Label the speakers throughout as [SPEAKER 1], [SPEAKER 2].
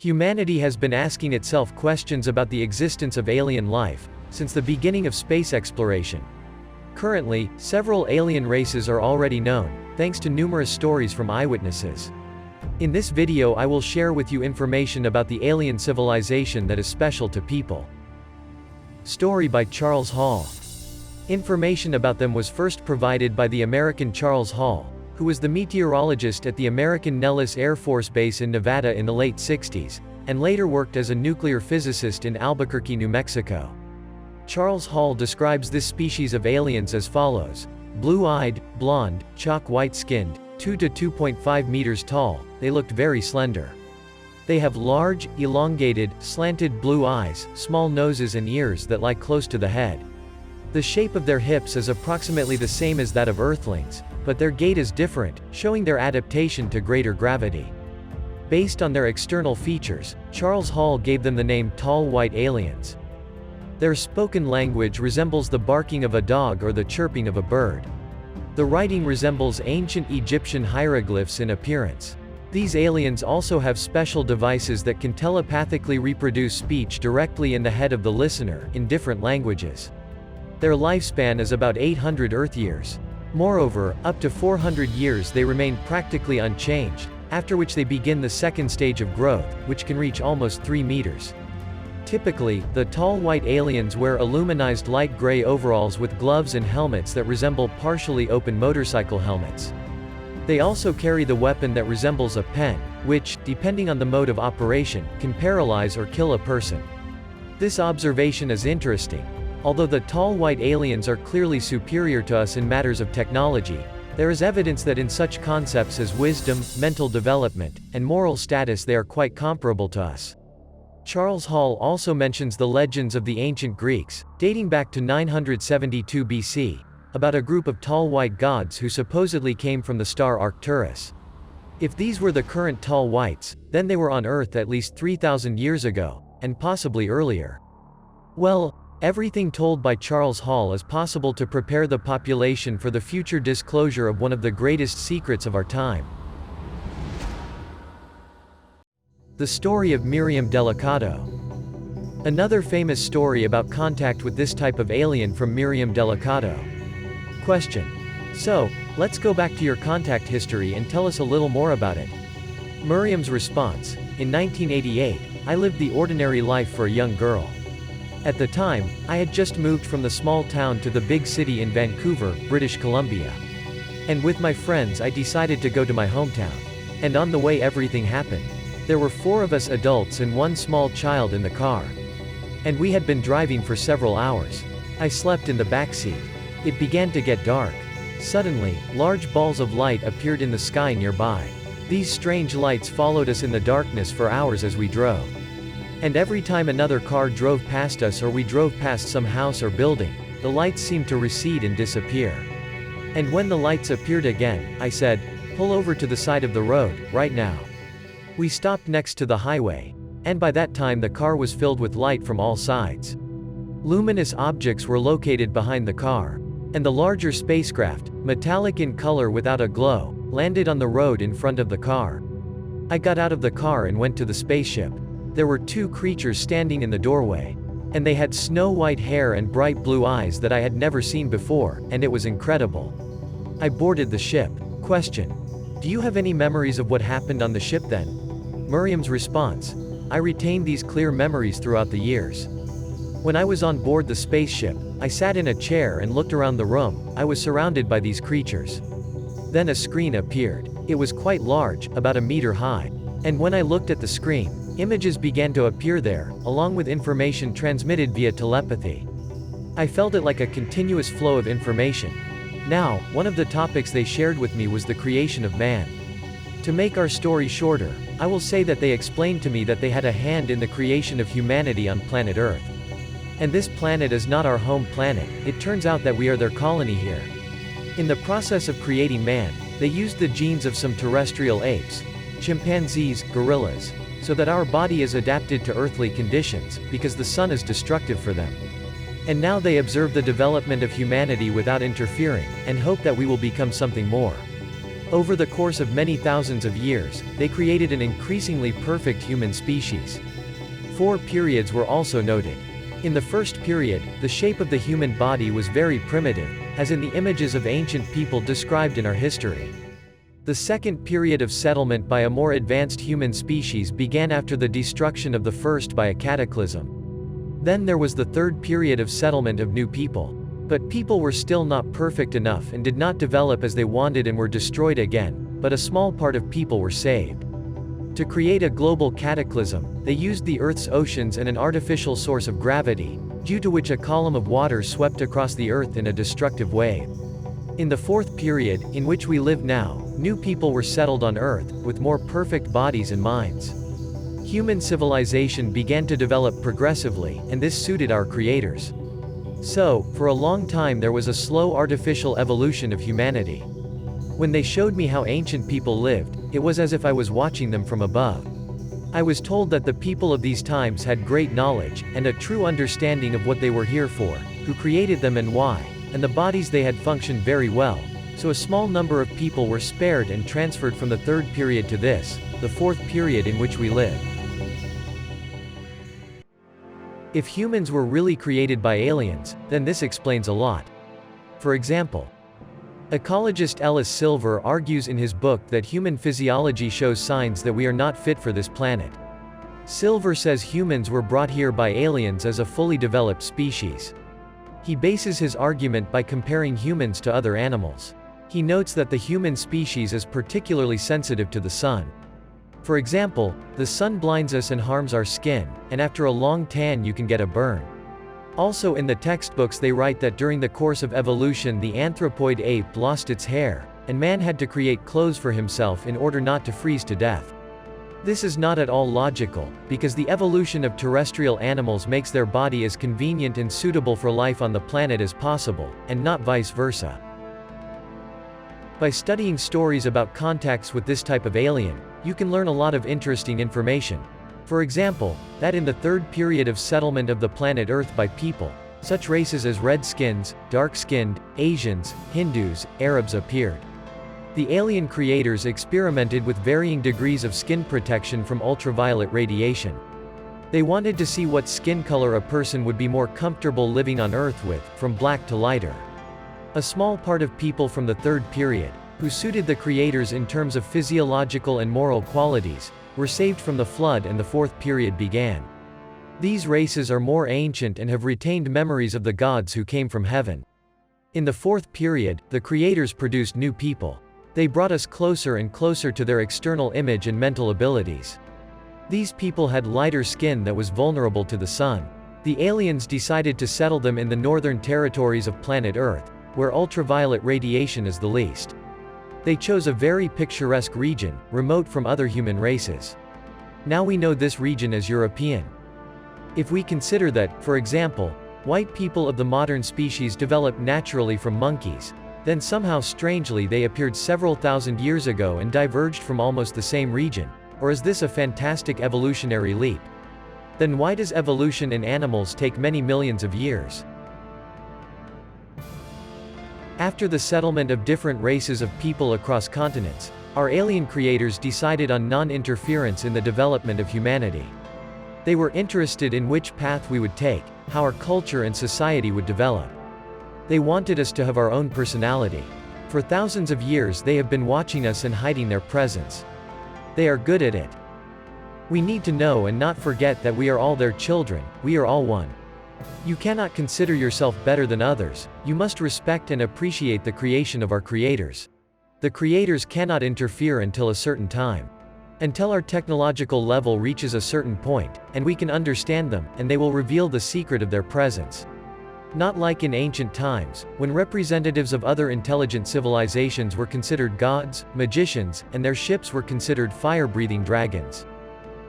[SPEAKER 1] Humanity has been asking itself questions about the existence of alien life since the beginning of space exploration. Currently, several alien races are already known, thanks to numerous stories from eyewitnesses. In this video I will share with you information about the alien civilization that is special to people. Story by Charles Hall. Information about them was first provided by the American Charles Hall, who was the meteorologist at the American Nellis Air Force Base in Nevada in the late 60s, and later worked as a nuclear physicist in Albuquerque, New Mexico. Charles Hall describes this species of aliens as follows: blue-eyed, blonde, chalk white-skinned, 2 to 2.5 meters tall, they looked very slender. They have large, elongated, slanted blue eyes, small noses and ears that lie close to the head. The shape of their hips is approximately the same as that of Earthlings, but their gait is different, showing their adaptation to greater gravity. Based on their external features, Charles Hall gave them the name tall white aliens. Their spoken language resembles the barking of a dog or the chirping of a bird. The writing resembles ancient Egyptian hieroglyphs in appearance. These aliens also have special devices that can telepathically reproduce speech directly in the head of the listener, in different languages. Their lifespan is about 800 Earth years. Moreover, up to 400 years they remain practically unchanged, after which they begin the second stage of growth, which can reach almost 3 meters. Typically, the tall white aliens wear aluminized light gray overalls with gloves and helmets that resemble partially open motorcycle helmets. They also carry the weapon that resembles a pen, which, depending on the mode of operation, can paralyze or kill a person. This observation is interesting. Although the tall white aliens are clearly superior to us in matters of technology, there is evidence that in such concepts as wisdom, mental development, and moral status they are quite comparable to us. Charles Hall also mentions the legends of the ancient Greeks, dating back to 972 BC, about a group of tall white gods who supposedly came from the star Arcturus. If these were the current tall whites, then they were on Earth at least 3,000 years ago, and possibly earlier. Well, everything told by Charles Hall is possible to prepare the population for the future disclosure of one of the greatest secrets of our time. The story of Miriam Delicado. Another famous story about contact with this type of alien from Miriam Delicado. Question. So, let's go back to your contact history and tell us a little more about it. Miriam's response. In 1988, I lived the ordinary life for a young girl. At the time, I had just moved from the small town to the big city in Vancouver, British Columbia. And with my friends I decided to go to my hometown. And on the way everything happened. There were 4 of us adults and 1 small child in the car. And we had been driving for several hours. I slept in the back seat. It began to get dark. Suddenly, large balls of light appeared in the sky nearby. These strange lights followed us in the darkness for hours as we drove. And every time another car drove past us or we drove past some house or building, the lights seemed to recede and disappear. And when the lights appeared again, I said, "Pull over to the side of the road, right now." We stopped next to the highway. And by that time the car was filled with light from all sides. Luminous objects were located behind the car. And the larger spacecraft, metallic in color without a glow, landed on the road in front of the car. I got out of the car and went to the spaceship. There were 2 creatures standing in the doorway. And they had snow-white hair and bright blue eyes that I had never seen before, and it was incredible. I boarded the ship. Question. Do you have any memories of what happened on the ship then? Miriam's response. I retained these clear memories throughout the years. When I was on board the spaceship, I sat in a chair and looked around the room. I was surrounded by these creatures. Then a screen appeared. It was quite large, about a meter high. And when I looked at the screen, images began to appear there, along with information transmitted via telepathy. I felt it like a continuous flow of information. Now, one of the topics they shared with me was the creation of man. To make our story shorter, I will say that they explained to me that they had a hand in the creation of humanity on planet Earth. And this planet is not our home planet, it turns out that we are their colony here. In the process of creating man, they used the genes of some terrestrial apes, chimpanzees, gorillas, so that our body is adapted to earthly conditions, because the sun is destructive for them. And now they observe the development of humanity without interfering, and hope that we will become something more. Over the course of many thousands of years, they created an increasingly perfect human species. 4 periods were also noted. In the first period, the shape of the human body was very primitive, as in the images of ancient people described in our history. The second period of settlement by a more advanced human species began after the destruction of the first by a cataclysm. Then there was the third period of settlement of new people. But people were still not perfect enough and did not develop as they wanted and were destroyed again, but a small part of people were saved. To create a global cataclysm, they used the Earth's oceans and an artificial source of gravity, due to which a column of water swept across the Earth in a destructive wave. In the fourth period, in which we live now, new people were settled on Earth, with more perfect bodies and minds. Human civilization began to develop progressively, and this suited our creators. So, for a long time there was a slow artificial evolution of humanity. When they showed me how ancient people lived, it was as if I was watching them from above. I was told that the people of these times had great knowledge, and a true understanding of what they were here for, who created them and why, and the bodies they had functioned very well, so a small number of people were spared and transferred from the third period to this, the fourth period in which we live. If humans were really created by aliens, then this explains a lot. For example, ecologist Ellis Silver argues in his book that human physiology shows signs that we are not fit for this planet. Silver says humans were brought here by aliens as a fully developed species. He bases his argument by comparing humans to other animals. He notes that the human species is particularly sensitive to the sun. For example, the sun blinds us and harms our skin, and after a long tan you can get a burn. Also in the textbooks they write that during the course of evolution the anthropoid ape lost its hair, and man had to create clothes for himself in order not to freeze to death. This is not at all logical, because the evolution of terrestrial animals makes their body as convenient and suitable for life on the planet as possible, and not vice versa. By studying stories about contacts with this type of alien, you can learn a lot of interesting information. For example, that in the third period of settlement of the planet Earth by people, such races as red-skins, dark-skinned, Asians, Hindus, Arabs appeared. The alien creators experimented with varying degrees of skin protection from ultraviolet radiation. They wanted to see what skin color a person would be more comfortable living on Earth with, from black to lighter. A small part of people from the third period, who suited the creators in terms of physiological and moral qualities, were saved from the flood and the fourth period began. These races are more ancient and have retained memories of the gods who came from heaven. In the fourth period, the creators produced new people. They brought us closer and closer to their external image and mental abilities. These people had lighter skin that was vulnerable to the sun. The aliens decided to settle them in the northern territories of planet Earth, where ultraviolet radiation is the least. They chose a very picturesque region, remote from other human races. Now we know this region as European. If we consider that, for example, white people of the modern species developed naturally from monkeys, then somehow strangely they appeared several thousand years ago and diverged from almost the same region, or is this a fantastic evolutionary leap? Then why does evolution in animals take many millions of years? After the settlement of different races of people across continents, our alien creators decided on non-interference in the development of humanity. They were interested in which path we would take, how our culture and society would develop. They wanted us to have our own personality. For thousands of years they have been watching us and hiding their presence. They are good at it. We need to know and not forget that we are all their children, we are all one. You cannot consider yourself better than others, you must respect and appreciate the creation of our creators. The creators cannot interfere until a certain time. Until our technological level reaches a certain point, and we can understand them, and they will reveal the secret of their presence. Not like in ancient times, when representatives of other intelligent civilizations were considered gods, magicians, and their ships were considered fire-breathing dragons.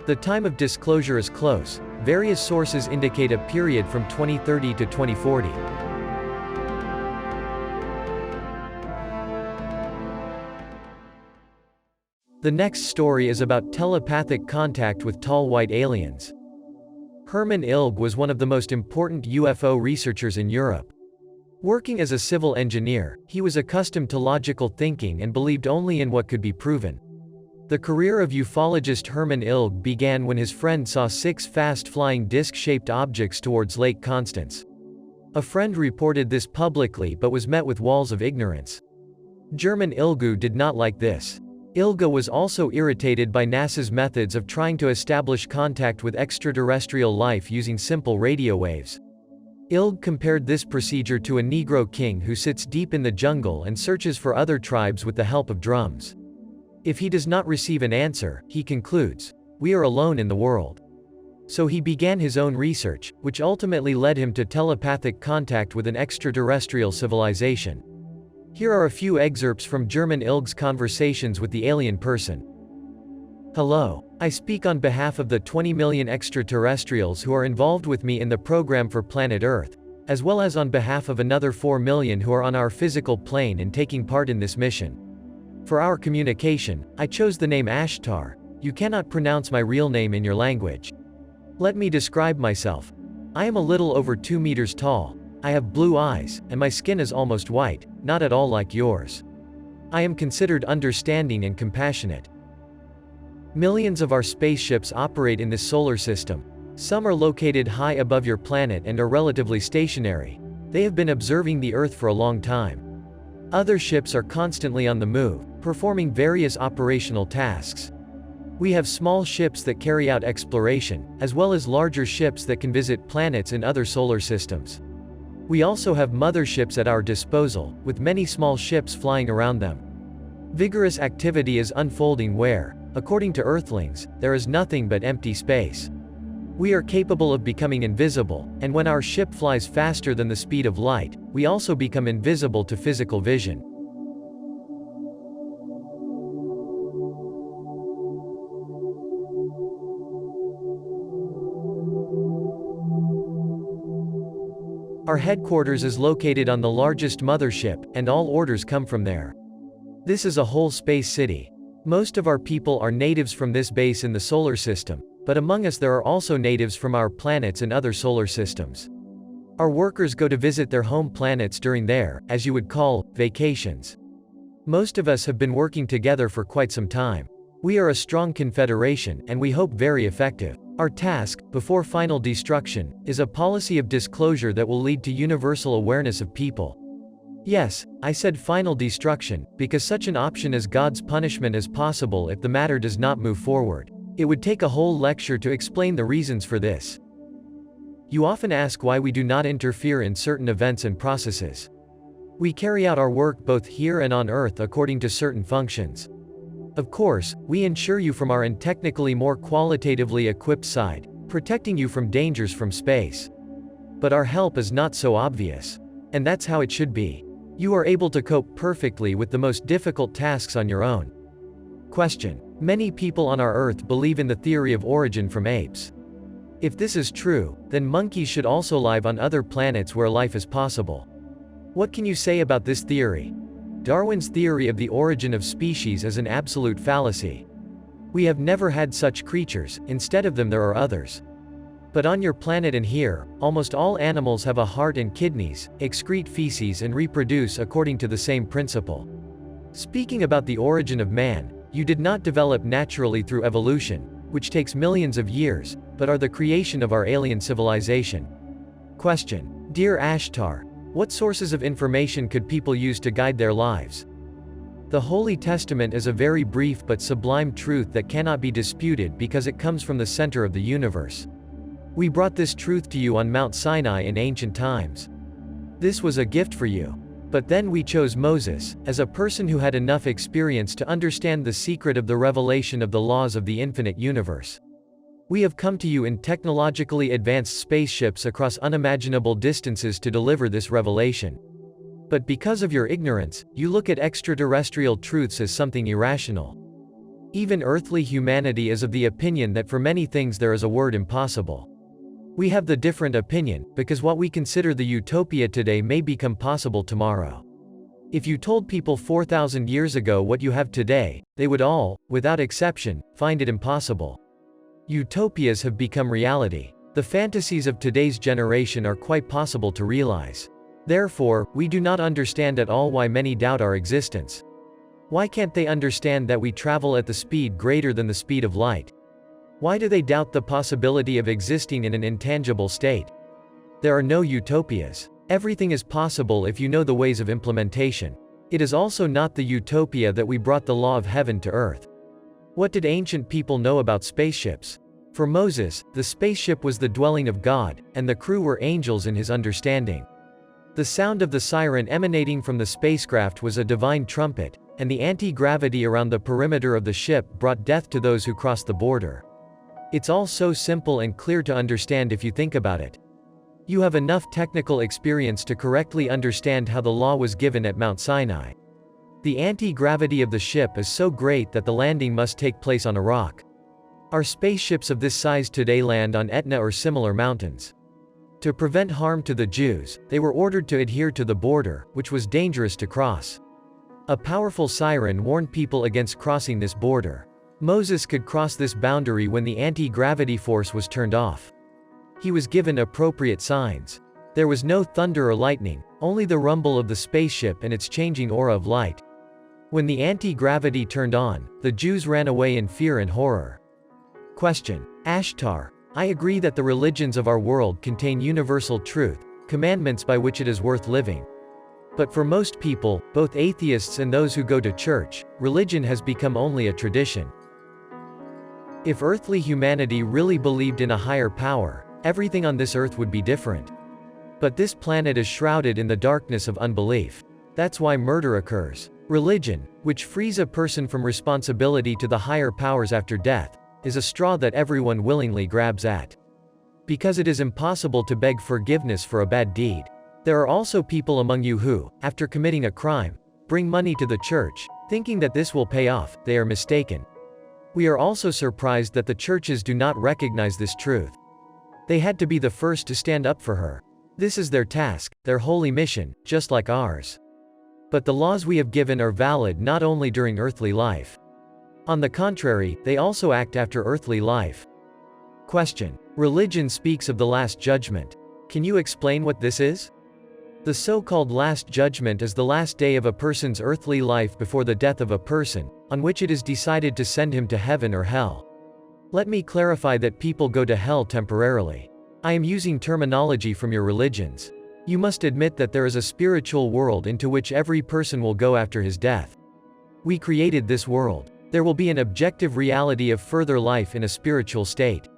[SPEAKER 1] The time of disclosure is close. Various sources indicate a period from 2030 to 2040. The next story is about telepathic contact with tall white aliens. Hermann Ilg was one of the most important UFO researchers in Europe. Working as a civil engineer, he was accustomed to logical thinking and believed only in what could be proven. The career of ufologist Herman Ilg began when his friend saw 6 fast-flying disc-shaped objects towards Lake Constance. A friend reported this publicly but was met with walls of ignorance. German Ilgu did not like this. Ilga was also irritated by NASA's methods of trying to establish contact with extraterrestrial life using simple radio waves. Ilg compared this procedure to a Negro king who sits deep in the jungle and searches for other tribes with the help of drums. If he does not receive an answer, he concludes, "We are alone in the world." So he began his own research, which ultimately led him to telepathic contact with an extraterrestrial civilization. Here are a few excerpts from German Ilg's conversations with the alien person. Hello. I speak on behalf of the 20 million extraterrestrials who are involved with me in the program for planet Earth, as well as on behalf of another 4 million who are on our physical plane and taking part in this mission. For our communication, I chose the name Ashtar. You cannot pronounce my real name in your language. Let me describe myself. I am a little over 2 meters tall. I have blue eyes, and my skin is almost white, not at all like yours. I am considered understanding and compassionate. Millions of our spaceships operate in this solar system. Some are located high above your planet and are relatively stationary. They have been observing the Earth for a long time. Other ships are constantly on the move, performing various operational tasks. We have small ships that carry out exploration, as well as larger ships that can visit planets in other solar systems. We also have motherships at our disposal, with many small ships flying around them. Vigorous activity is unfolding where, according to Earthlings, there is nothing but empty space. We are capable of becoming invisible, and when our ship flies faster than the speed of light, we also become invisible to physical vision. Our headquarters is located on the largest mothership, and all orders come from there. This is a whole space city. Most of our people are natives from this base in the solar system, but among us there are also natives from our planets and other solar systems. Our workers go to visit their home planets during their, as you would call, vacations. Most of us have been working together for quite some time. We are a strong confederation, and we hope very effective. Our task, before final destruction, is a policy of disclosure that will lead to universal awareness of people. Yes, I said final destruction, because such an option as God's punishment is possible if the matter does not move forward. It would take a whole lecture to explain the reasons for this. You often ask why we do not interfere in certain events and processes. We carry out our work both here and on Earth according to certain functions. Of course, we ensure you from our technically more qualitatively equipped side, protecting you from dangers from space. But our help is not so obvious. And that's how it should be. You are able to cope perfectly with the most difficult tasks on your own. Question. Many people on our Earth believe in the theory of origin from apes. If this is true, then monkeys should also live on other planets where life is possible. What can you say about this theory? Darwin's theory of the origin of species is an absolute fallacy. We have never had such creatures, instead of them there are others. But on your planet and here, almost all animals have a heart and kidneys, excrete feces and reproduce according to the same principle. Speaking about the origin of man, you did not develop naturally through evolution, which takes millions of years, but are the creation of our alien civilization. Question. Dear Ashtar, what sources of information could people use to guide their lives? The Holy Testament is a very brief but sublime truth that cannot be disputed because it comes from the center of the universe. We brought this truth to you on Mount Sinai in ancient times. This was a gift for you. But then we chose Moses, as a person who had enough experience to understand the secret of the revelation of the laws of the infinite universe. We have come to you in technologically advanced spaceships across unimaginable distances to deliver this revelation. But because of your ignorance, you look at extraterrestrial truths as something irrational. Even earthly humanity is of the opinion that for many things there is a word impossible. We have the different opinion, because what we consider the utopia today may become possible tomorrow. If you told people 4,000 years ago what you have today, they would all, without exception, find it impossible. Utopias have become reality. The fantasies of today's generation are quite possible to realize. Therefore, we do not understand at all why many doubt our existence. Why can't they understand that we travel at the speed greater than the speed of light? Why do they doubt the possibility of existing in an intangible state? There are no utopias. Everything is possible if you know the ways of implementation. It is also not the utopia that we brought the law of heaven to earth. What did ancient people know about spaceships? For Moses, the spaceship was the dwelling of God, and the crew were angels in his understanding. The sound of the siren emanating from the spacecraft was a divine trumpet, and the anti-gravity around the perimeter of the ship brought death to those who crossed the border. It's all so simple and clear to understand if you think about it. You have enough technical experience to correctly understand how the law was given at Mount Sinai. The anti-gravity of the ship is so great that the landing must take place on a rock. Our spaceships of this size today land on Etna or similar mountains. To prevent harm to the Jews, they were ordered to adhere to the border, which was dangerous to cross. A powerful siren warned people against crossing this border. Moses could cross this boundary when the anti-gravity force was turned off. He was given appropriate signs. There was no thunder or lightning, only the rumble of the spaceship and its changing aura of light. When the anti-gravity turned on, the Jews ran away in fear and horror. Question. Ashtar. I agree that the religions of our world contain universal truth, commandments by which it is worth living. But for most people, both atheists and those who go to church, religion has become only a tradition. If earthly humanity really believed in a higher power, everything on this earth would be different. But this planet is shrouded in the darkness of unbelief. That's why murder occurs. Religion, which frees a person from responsibility to the higher powers after death, is a straw that everyone willingly grabs at. Because it is impossible to beg forgiveness for a bad deed. There are also people among you who, after committing a crime, bring money to the church, thinking that this will pay off. They are mistaken. We are also surprised that the churches do not recognize this truth. They had to be the first to stand up for her. This is their task, their holy mission, just like ours. But the laws we have given are valid not only during earthly life. On the contrary, they also act after earthly life. Question. Religion speaks of the Last Judgment. Can you explain what this is? The so-called Last Judgment is the last day of a person's earthly life before the death of a person, on which it is decided to send him to heaven or hell. Let me clarify that people go to hell temporarily. I am using terminology from your religions. You must admit that there is a spiritual world into which every person will go after his death. We created this world. There will be an objective reality of further life in a spiritual state.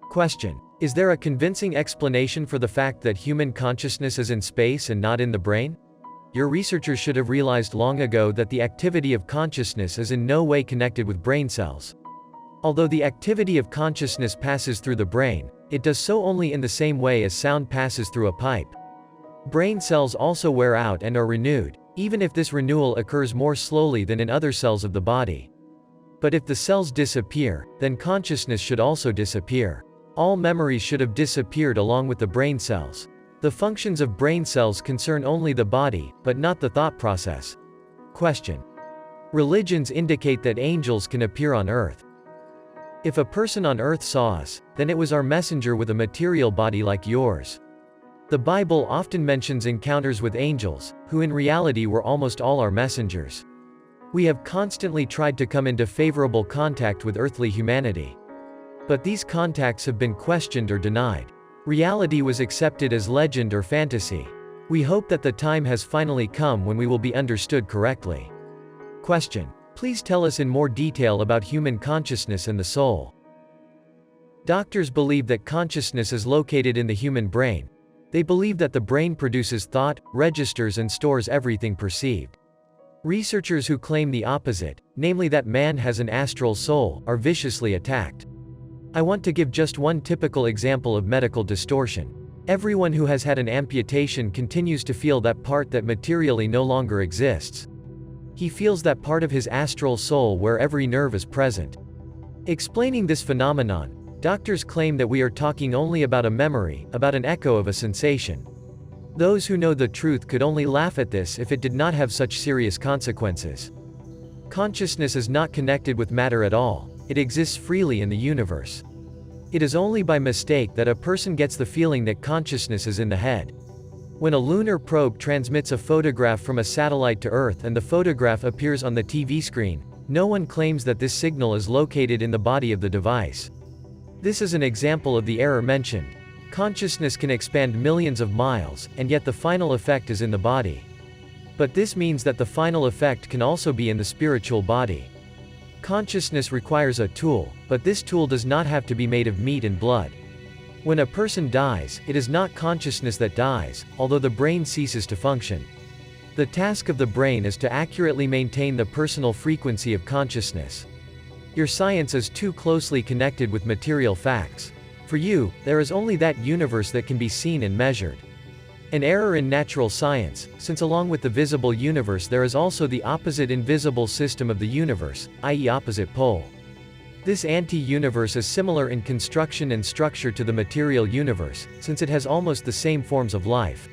[SPEAKER 1] Question. Is there a convincing explanation for the fact that human consciousness is in space and not in the brain? Your researchers should have realized long ago that the activity of consciousness is in no way connected with brain cells. Although the activity of consciousness passes through the brain, it does so only in the same way as sound passes through a pipe. Brain cells also wear out and are renewed, even if this renewal occurs more slowly than in other cells of the body. But if the cells disappear, then consciousness should also disappear. All memories should have disappeared along with the brain cells. The functions of brain cells concern only the body, but not the thought process. Question. Religions indicate that angels can appear on earth. If a person on earth saw us, then it was our messenger with a material body like yours. The Bible often mentions encounters with angels, who in reality were almost all our messengers. We have constantly tried to come into favorable contact with earthly humanity. But these contacts have been questioned or denied. Reality was accepted as legend or fantasy. We hope that the time has finally come when we will be understood correctly. Question. Please tell us in more detail about human consciousness and the soul. Doctors believe that consciousness is located in the human brain. They believe that the brain produces thought, registers and stores everything perceived. Researchers who claim the opposite, namely that man has an astral soul, are viciously attacked. I want to give just one typical example of medical distortion. Everyone who has had an amputation continues to feel that part that materially no longer exists. He feels that part of his astral soul where every nerve is present. Explaining this phenomenon, doctors claim that we are talking only about a memory, about an echo of a sensation. Those who know the truth could only laugh at this if it did not have such serious consequences. Consciousness is not connected with matter at all. It exists freely in the universe. It is only by mistake that a person gets the feeling that consciousness is in the head. When a lunar probe transmits a photograph from a satellite to Earth and the photograph appears on the TV screen, no one claims that this signal is located in the body of the device. This is an example of the error mentioned. Consciousness can expand millions of miles, and yet the final effect is in the body. But this means that the final effect can also be in the spiritual body. Consciousness requires a tool, but this tool does not have to be made of meat and blood. When a person dies, it is not consciousness that dies, although the brain ceases to function. The task of the brain is to accurately maintain the personal frequency of consciousness. Your science is too closely connected with material facts. For you, there is only that universe that can be seen and measured. An error in natural science, since along with the visible universe there is also the opposite invisible system of the universe, i.e. opposite pole. This anti-universe is similar in construction and structure to the material universe, since it has almost the same forms of life.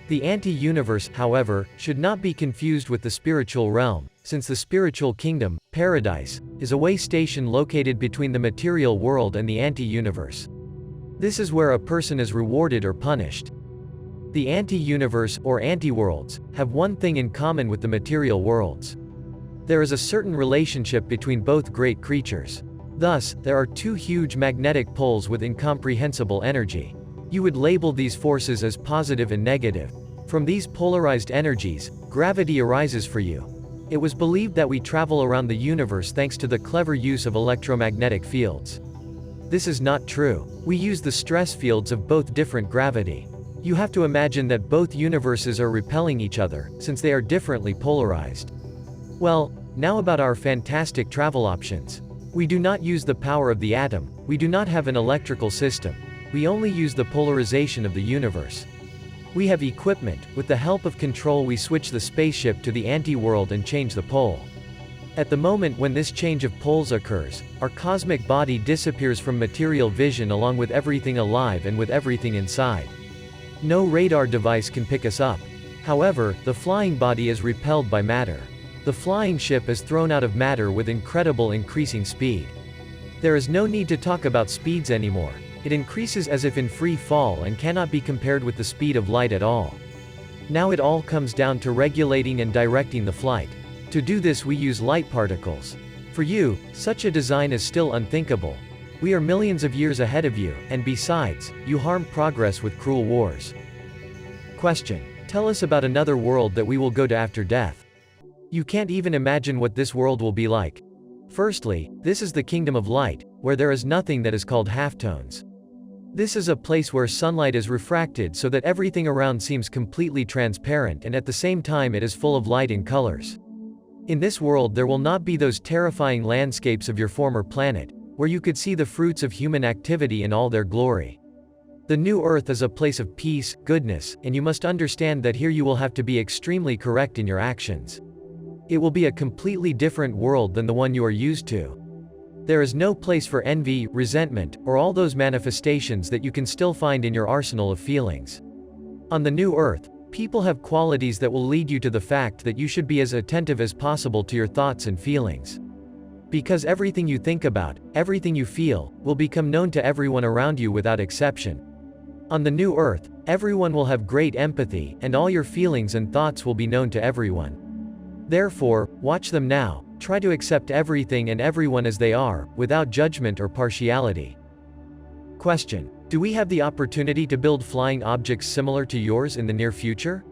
[SPEAKER 1] The anti-universe, however, should not be confused with the spiritual realm, since the spiritual kingdom, paradise, is a way station located between the material world and the anti-universe. This is where a person is rewarded or punished. The anti-universe, or anti-worlds, have one thing in common with the material worlds. There is a certain relationship between both great creatures. Thus, there are two huge magnetic poles with incomprehensible energy. You would label these forces as positive and negative. From these polarized energies, gravity arises for you. It was believed that we travel around the universe thanks to the clever use of electromagnetic fields. This is not true. We use the stress fields of both different gravity. You have to imagine that both universes are repelling each other, since they are differently polarized. Well, now about our fantastic travel options. We do not use the power of the atom, we do not have an electrical system. We only use the polarization of the universe. We have equipment. With the help of control we switch the spaceship to the anti-world and change the pole. At the moment when this change of poles occurs, our cosmic body disappears from material vision along with everything alive and with everything inside. No radar device can pick us up. However, the flying body is repelled by matter. The flying ship is thrown out of matter with incredible increasing speed. There is no need to talk about speeds anymore. It increases as if in free fall and cannot be compared with the speed of light at all. Now it all comes down to regulating and directing the flight. To do this we use light particles. For you, such a design is still unthinkable. We are millions of years ahead of you, and besides, you harm progress with cruel wars. Question. Tell us about another world that we will go to after death. You can't even imagine what this world will be like. Firstly, this is the kingdom of light, where there is nothing that is called halftones. This is a place where sunlight is refracted so that everything around seems completely transparent and at the same time it is full of light and colors. In this world there will not be those terrifying landscapes of your former planet, where you could see the fruits of human activity in all their glory. The new Earth is a place of peace, goodness, and you must understand that here you will have to be extremely correct in your actions. It will be a completely different world than the one you are used to. There is no place for envy, resentment, or all those manifestations that you can still find in your arsenal of feelings. On the new Earth, people have qualities that will lead you to the fact that you should be as attentive as possible to your thoughts and feelings. Because everything you think about, everything you feel, will become known to everyone around you without exception. On the new Earth, everyone will have great empathy, and all your feelings and thoughts will be known to everyone. Therefore, watch them now. Try to accept everything and everyone as they are, without judgment or partiality. Question. Do we have the opportunity to build flying objects similar to yours in the near future?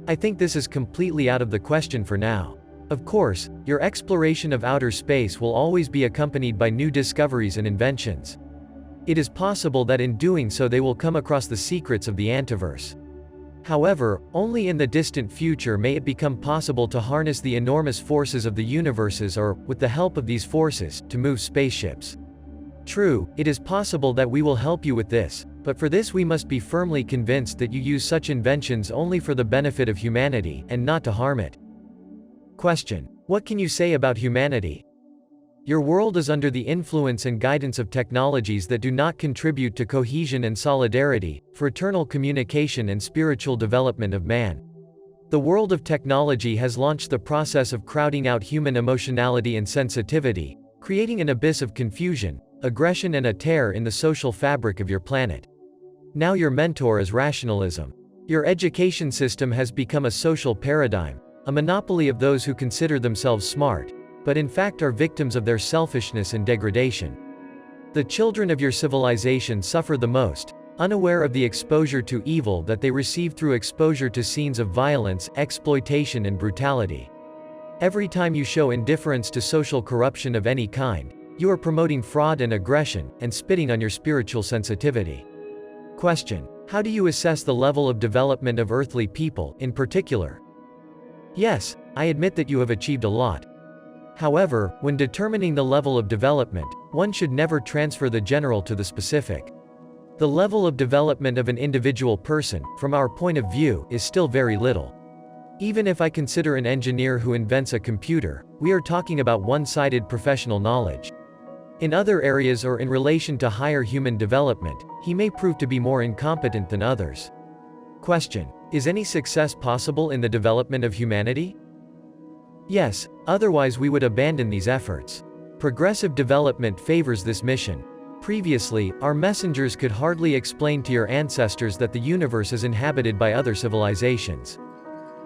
[SPEAKER 1] I think this is completely out of the question for now. Of course, your exploration of outer space will always be accompanied by new discoveries and inventions. It is possible that in doing so they will come across the secrets of the antiverse. However, only in the distant future may it become possible to harness the enormous forces of the universes or, with the help of these forces, to move spaceships. True, it is possible that we will help you with this, but for this we must be firmly convinced that you use such inventions only for the benefit of humanity, and not to harm it. Question. What can you say about humanity? Your world is under the influence and guidance of technologies that do not contribute to cohesion and solidarity, fraternal communication and spiritual development of man. The world of technology has launched the process of crowding out human emotionality and sensitivity, creating an abyss of confusion, aggression and a tear in the social fabric of your planet. Now your mentor is rationalism. Your education system has become a social paradigm, a monopoly of those who consider themselves smart, but in fact are victims of their selfishness and degradation. The children of your civilization suffer the most, unaware of the exposure to evil that they receive through exposure to scenes of violence, exploitation and brutality. Every time you show indifference to social corruption of any kind, you are promoting fraud and aggression, and spitting on your spiritual sensitivity. Question: how do you assess the level of development of earthly people, in particular? Yes, I admit that you have achieved a lot. However, when determining the level of development, one should never transfer the general to the specific. The level of development of an individual person, from our point of view, is still very little. Even if I consider an engineer who invents a computer, we are talking about one-sided professional knowledge. In other areas or in relation to higher human development, he may prove to be more incompetent than others. Question: is any success possible in the development of humanity? Yes, otherwise we would abandon these efforts. Progressive development favors this mission. Previously, our messengers could hardly explain to your ancestors that the universe is inhabited by other civilizations.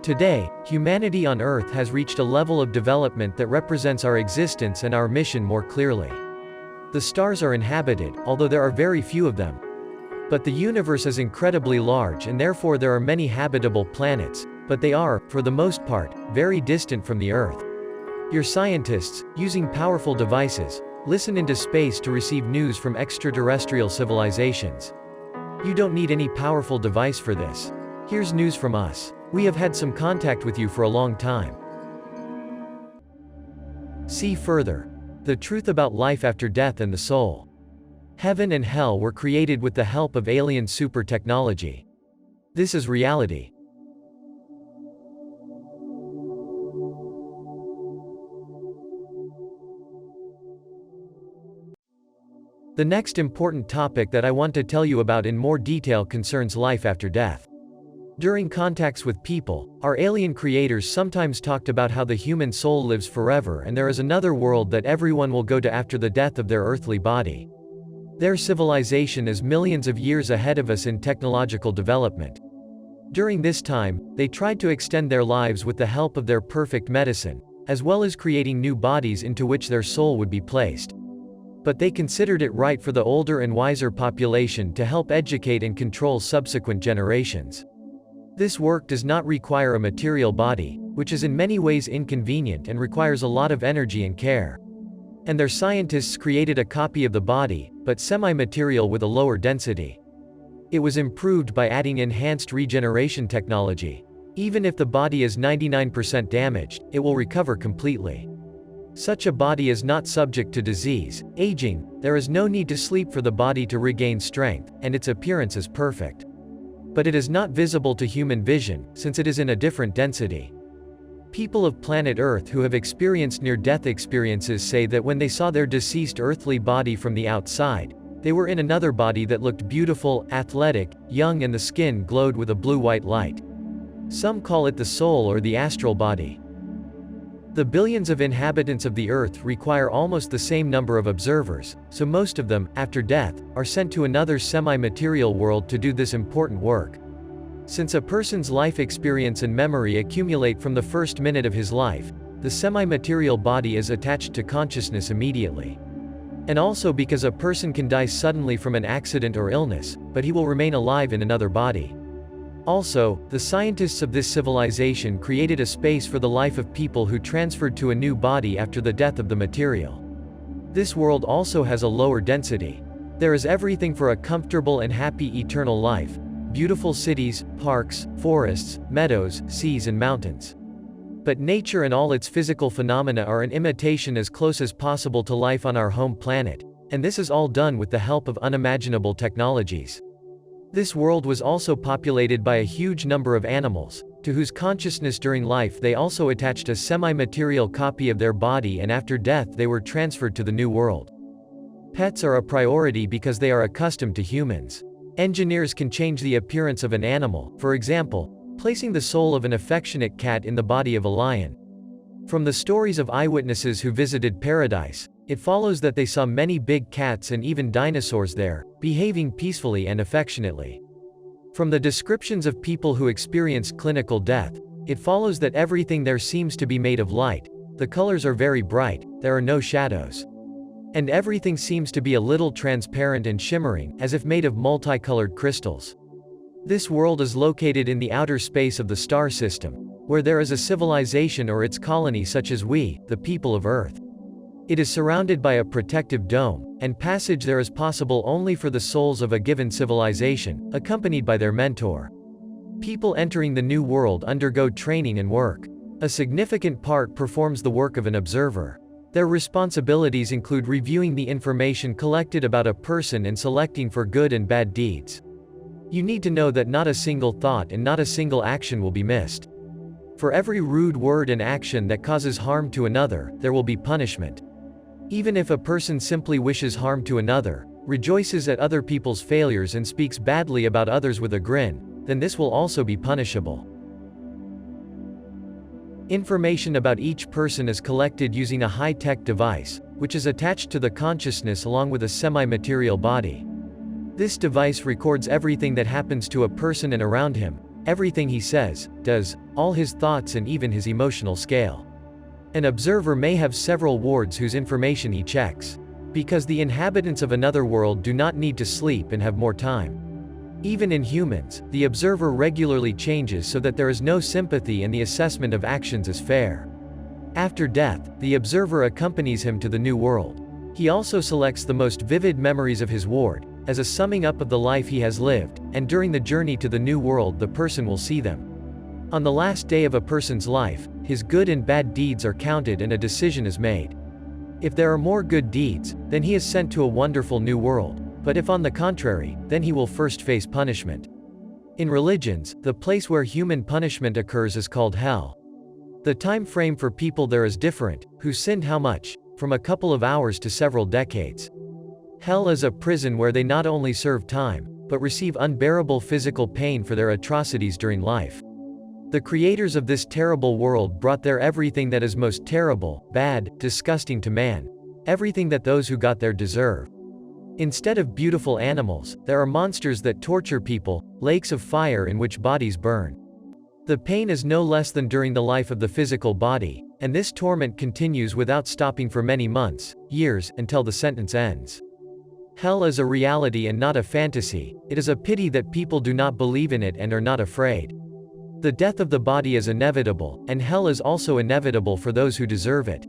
[SPEAKER 1] Today, humanity on Earth has reached a level of development that represents our existence and our mission more clearly. The stars are inhabited, although there are very few of them. But the universe is incredibly large and therefore there are many habitable planets, but they are, for the most part, very distant from the Earth. Your scientists, using powerful devices, listen into space to receive news from extraterrestrial civilizations. You don't need any powerful device for this. Here's news from us. We have had some contact with you for a long time. See further. The truth about life after death and the soul. Heaven and hell were created with the help of alien super technology. This is reality. The next important topic that I want to tell you about in more detail concerns life after death. During contacts with people, our alien creators sometimes talked about how the human soul lives forever and there is another world that everyone will go to after the death of their earthly body. Their civilization is millions of years ahead of us in technological development. During this time, they tried to extend their lives with the help of their perfect medicine, as well as creating new bodies into which their soul would be placed. But they considered it right for the older and wiser population to help educate and control subsequent generations. This work does not require a material body, which is in many ways inconvenient and requires a lot of energy and care. And their scientists created a copy of the body, but semi-material with a lower density. It was improved by adding enhanced regeneration technology. Even if the body is 99% damaged, it will recover completely. Such a body is not subject to disease, aging, there is no need to sleep for the body to regain strength, and its appearance is perfect. But it is not visible to human vision, since it is in a different density. People of planet Earth who have experienced near-death experiences say that when they saw their deceased earthly body from the outside, they were in another body that looked beautiful, athletic, young and the skin glowed with a blue-white light. Some call it the soul or the astral body. The billions of inhabitants of the Earth require almost the same number of observers, so most of them, after death, are sent to another semi-material world to do this important work. Since a person's life experience and memory accumulate from the first minute of his life, the semi-material body is attached to consciousness immediately. And also because a person can die suddenly from an accident or illness, but he will remain alive in another body. Also, the scientists of this civilization created a space for the life of people who transferred to a new body after the death of the material. This world also has a lower density. There is everything for a comfortable and happy eternal life: beautiful cities, parks, forests, meadows, seas and mountains. But nature and all its physical phenomena are an imitation as close as possible to life on our home planet, and this is all done with the help of unimaginable technologies. This world was also populated by a huge number of animals, to whose consciousness during life they also attached a semi-material copy of their body, and after death they were transferred to the new world. Pets are a priority because they are accustomed to humans. Engineers can change the appearance of an animal, for example, placing the soul of an affectionate cat in the body of a lion. From the stories of eyewitnesses who visited paradise, it follows that they saw many big cats and even dinosaurs there, behaving peacefully and affectionately. From the descriptions of people who experienced clinical death, it follows that everything there seems to be made of light, the colors are very bright, there are no shadows. And everything seems to be a little transparent and shimmering, as if made of multicolored crystals. This world is located in the outer space of the star system, where there is a civilization or its colony such as we, the people of Earth. It is surrounded by a protective dome, and passage there is possible only for the souls of a given civilization, accompanied by their mentor. People entering the new world undergo training and work. A significant part performs the work of an observer. Their responsibilities include reviewing the information collected about a person and selecting for good and bad deeds. You need to know that not a single thought and not a single action will be missed. For every rude word and action that causes harm to another, there will be punishment. Even if a person simply wishes harm to another, rejoices at other people's failures and speaks badly about others with a grin, then this will also be punishable. Information about each person is collected using a high-tech device, which is attached to the consciousness along with a semi-material body. This device records everything that happens to a person and around him, everything he says, does, all his thoughts and even his emotional scale. An observer may have several wards whose information he checks. Because the inhabitants of another world do not need to sleep and have more time. Even in humans, the observer regularly changes so that there is no sympathy and the assessment of actions is fair. After death, the observer accompanies him to the new world. He also selects the most vivid memories of his ward, as a summing up of the life he has lived, and during the journey to the new world the person will see them. On the last day of a person's life, his good and bad deeds are counted and a decision is made. If there are more good deeds, then he is sent to a wonderful new world, but if on the contrary, then he will first face punishment. In religions, the place where human punishment occurs is called hell. The time frame for people there is different, who sinned how much, from a couple of hours to several decades. Hell is a prison where they not only serve time, but receive unbearable physical pain for their atrocities during life. The creators of this terrible world brought there everything that is most terrible, bad, disgusting to man. Everything that those who got there deserve. Instead of beautiful animals, there are monsters that torture people, lakes of fire in which bodies burn. The pain is no less than during the life of the physical body, and this torment continues without stopping for many months, years, until the sentence ends. Hell is a reality and not a fantasy. It is a pity that people do not believe in it and are not afraid. The death of the body is inevitable, and hell is also inevitable for those who deserve it.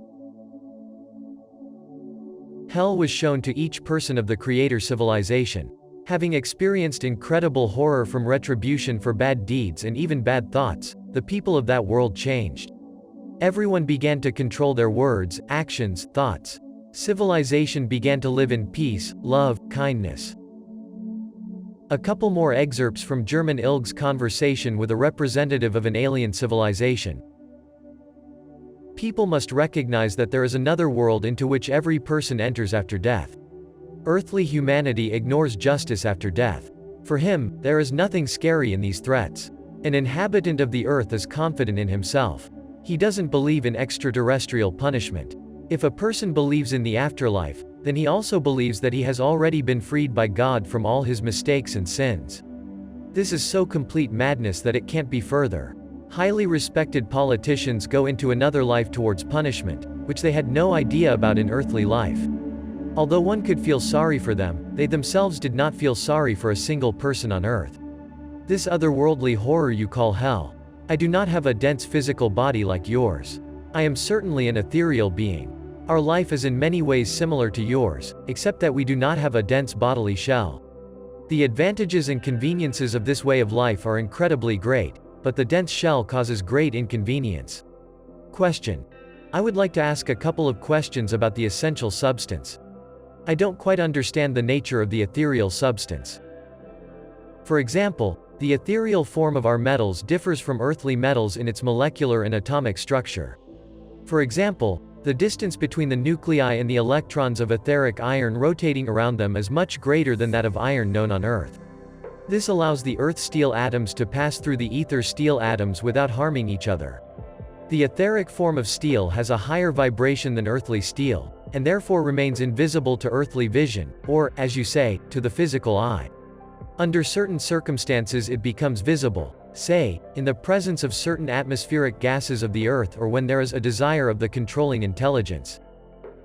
[SPEAKER 1] Hell was shown to each person of the Creator civilization. Having experienced incredible horror from retribution for bad deeds and even bad thoughts, the people of that world changed. Everyone began to control their words, actions, thoughts. Civilization began to live in peace, love, kindness. A couple more excerpts from German Ilg's conversation with a representative of an alien civilization. People must recognize that there is another world into which every person enters after death. Earthly humanity ignores justice after death. For him, there is nothing scary in these threats. An inhabitant of the earth is confident in himself. He doesn't believe in extraterrestrial punishment. If a person believes in the afterlife, then he also believes that he has already been freed by God from all his mistakes and sins. This is so complete madness that it can't be further. Highly respected politicians go into another life towards punishment, which they had no idea about in earthly life. Although one could feel sorry for them, they themselves did not feel sorry for a single person on earth. This otherworldly horror you call hell. I do not have a dense physical body like yours. I am certainly an ethereal being. Our life is in many ways similar to yours, except that we do not have a dense bodily shell. The advantages and conveniences of this way of life are incredibly great, but the dense shell causes great inconvenience. Question. I would like to ask a couple of questions about the essential substance. I don't quite understand the nature of the ethereal substance. For example, the ethereal form of our metals differs from earthly metals in its molecular and atomic structure. For example, the distance between the nuclei and the electrons of etheric iron rotating around them is much greater than that of iron known on Earth. This allows the earth steel atoms to pass through the ether steel atoms without harming each other. The etheric form of steel has a higher vibration than earthly steel, and therefore remains invisible to earthly vision, or, as you say, to the physical eye. Under certain circumstances it becomes visible, say, in the presence of certain atmospheric gases of the Earth or when there is a desire of the controlling intelligence.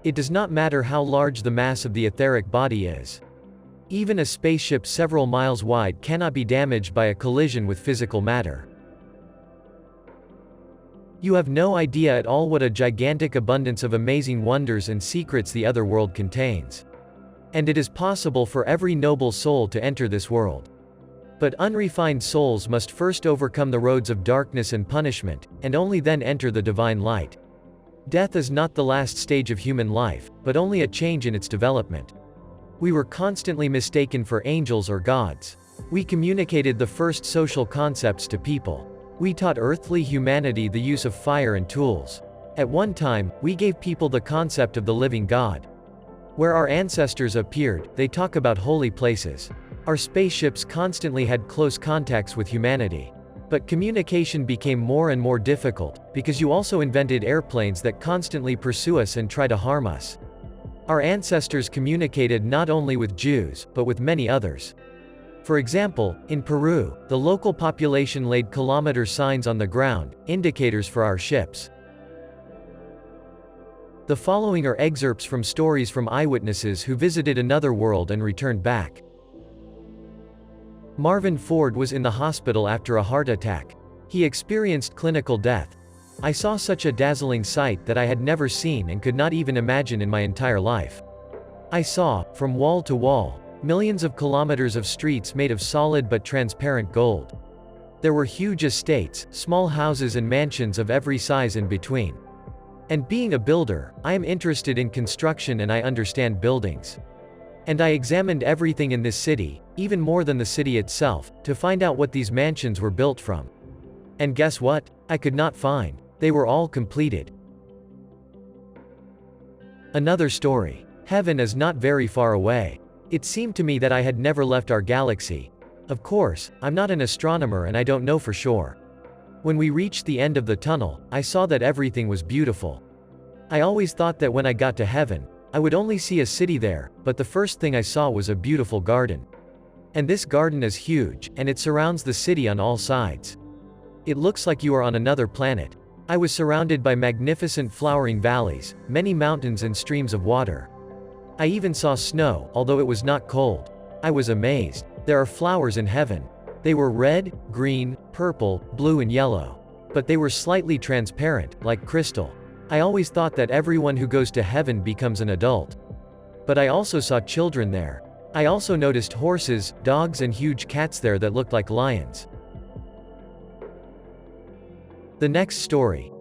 [SPEAKER 1] It does not matter how large the mass of the etheric body is. Even a spaceship several miles wide cannot be damaged by a collision with physical matter. You have no idea at all what a gigantic abundance of amazing wonders and secrets the other world contains. And it is possible for every noble soul to enter this world. But unrefined souls must first overcome the roads of darkness and punishment, and only then enter the divine light. Death is not the last stage of human life, but only a change in its development. We were constantly mistaken for angels or gods. We communicated the first social concepts to people. We taught earthly humanity the use of fire and tools. At one time, we gave people the concept of the living God. Where our ancestors appeared, they talk about holy places. Our spaceships constantly had close contacts with humanity. But communication became more and more difficult, because you also invented airplanes that constantly pursue us and try to harm us. Our ancestors communicated not only with Jews, but with many others. For example, in Peru, the local population laid kilometer signs on the ground, indicators for our ships. The following are excerpts from stories from eyewitnesses who visited another world and returned back. Marvin Ford was in the hospital after a heart attack. He experienced clinical death. I saw such a dazzling sight that I had never seen and could not even imagine in my entire life. I saw, from wall to wall, millions of kilometers of streets made of solid but transparent gold. There were huge estates, small houses and mansions of every size in between. And being a builder, I am interested in construction and I understand buildings. And I examined everything in this city, even more than the city itself, to find out what these mansions were built from. And guess what? I could not find. They were all completed. Another story. Heaven is not very far away. It seemed to me that I had never left our galaxy. Of course, I'm not an astronomer and I don't know for sure. When we reached the end of the tunnel, I saw that everything was beautiful. I always thought that when I got to heaven, I would only see a city there, but the first thing I saw was a beautiful garden. And this garden is huge, and it surrounds the city on all sides. It looks like you are on another planet. I was surrounded by magnificent flowering valleys, many mountains and streams of water. I even saw snow, although it was not cold. I was amazed. There are flowers in heaven. They were red, green, purple, blue and yellow. But they were slightly transparent, like crystal. I always thought that everyone who goes to heaven becomes an adult. But I also saw children there. I also noticed horses, dogs and huge cats there that looked like lions. The next story.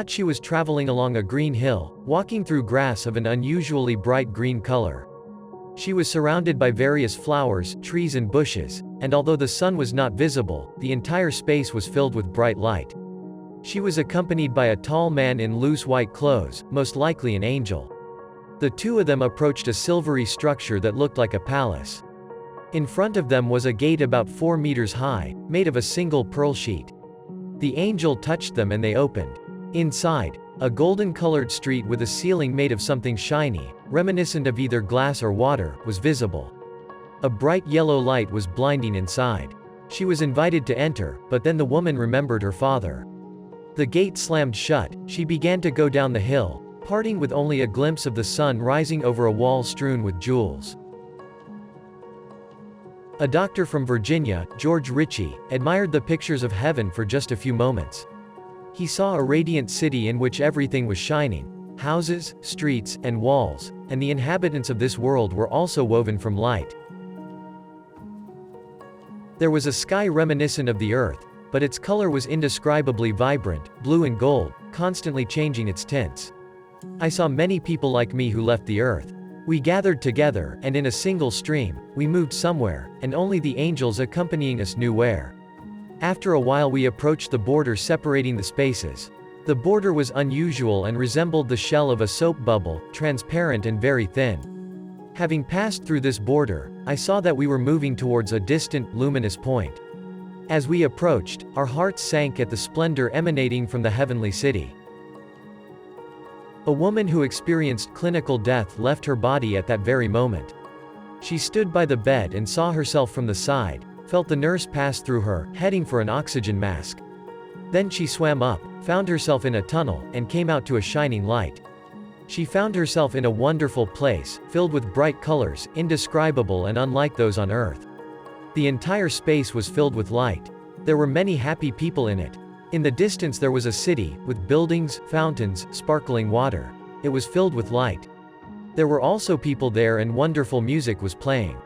[SPEAKER 1] She was traveling along a green hill, walking through grass of an unusually bright green color. She was surrounded by various flowers, trees and bushes, and although the sun was not visible, the entire space was filled with bright light. She was accompanied by a tall man in loose white clothes, most likely an angel. The two of them approached a silvery structure that looked like a palace. In front of them was a gate about 4 meters high, made of a single pearl sheet. The angel touched them and they opened. Inside, a golden-colored street with a ceiling made of something shiny, reminiscent of either glass or water, was visible. A bright yellow light was blinding inside. She was invited to enter, but then the woman remembered her father. The gate slammed shut. She began to go down the hill, parting with only a glimpse of the sun rising over a wall strewn with jewels. A doctor from Virginia, George Ritchie, admired the pictures of heaven for just a few moments. He saw a radiant city in which everything was shining, houses, streets, and walls, and the inhabitants of this world were also woven from light. There was a sky reminiscent of the earth, but its color was indescribably vibrant, blue and gold, constantly changing its tints. I saw many people like me who left the earth. We gathered together, and in a single stream, we moved somewhere, and only the angels accompanying us knew where. After a while we approached the border separating the spaces. The border was unusual and resembled the shell of a soap bubble, transparent and very thin. Having passed through this border, I saw that we were moving towards a distant, luminous point. As we approached, our hearts sank at the splendor emanating from the heavenly city. A woman who experienced clinical death left her body at that very moment. She stood by the bed and saw herself from the side, felt the nurse pass through her, heading for an oxygen mask. Then she swam up, found herself in a tunnel, and came out to a shining light. She found herself in a wonderful place, filled with bright colors, indescribable and unlike those on Earth. The entire space was filled with light. There were many happy people in it. In the distance there was a city, with buildings, fountains, sparkling water. It was filled with light. There were also people there and wonderful music was playing.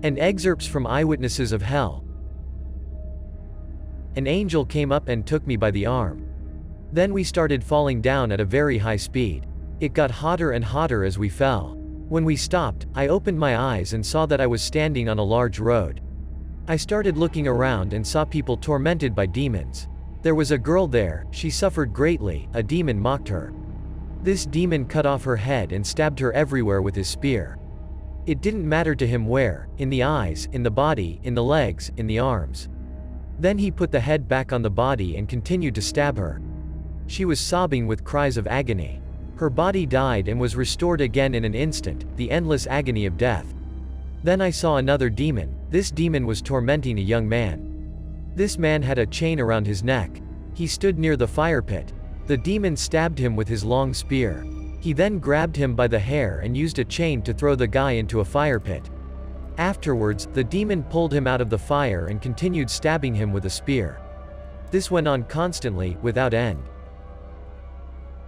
[SPEAKER 1] And excerpts from Eyewitnesses of Hell. An angel came up and took me by the arm. Then we started falling down at a very high speed. It got hotter and hotter as we fell. When we stopped, I opened my eyes and saw that I was standing on a large road. I started looking around and saw people tormented by demons. There was a girl there, she suffered greatly, a demon mocked her. This demon cut off her head and stabbed her everywhere with his spear. It didn't matter to him where, in the eyes, in the body, in the legs, in the arms. Then he put the head back on the body and continued to stab her. She was sobbing with cries of agony. Her body died and was restored again in an instant, the endless agony of death. Then I saw another demon. This demon was tormenting a young man. This man had a chain around his neck. He stood near the fire pit. The demon stabbed him with his long spear. He then grabbed him by the hair and used a chain to throw the guy into a fire pit. Afterwards, the demon pulled him out of the fire and continued stabbing him with a spear. This went on constantly, without end.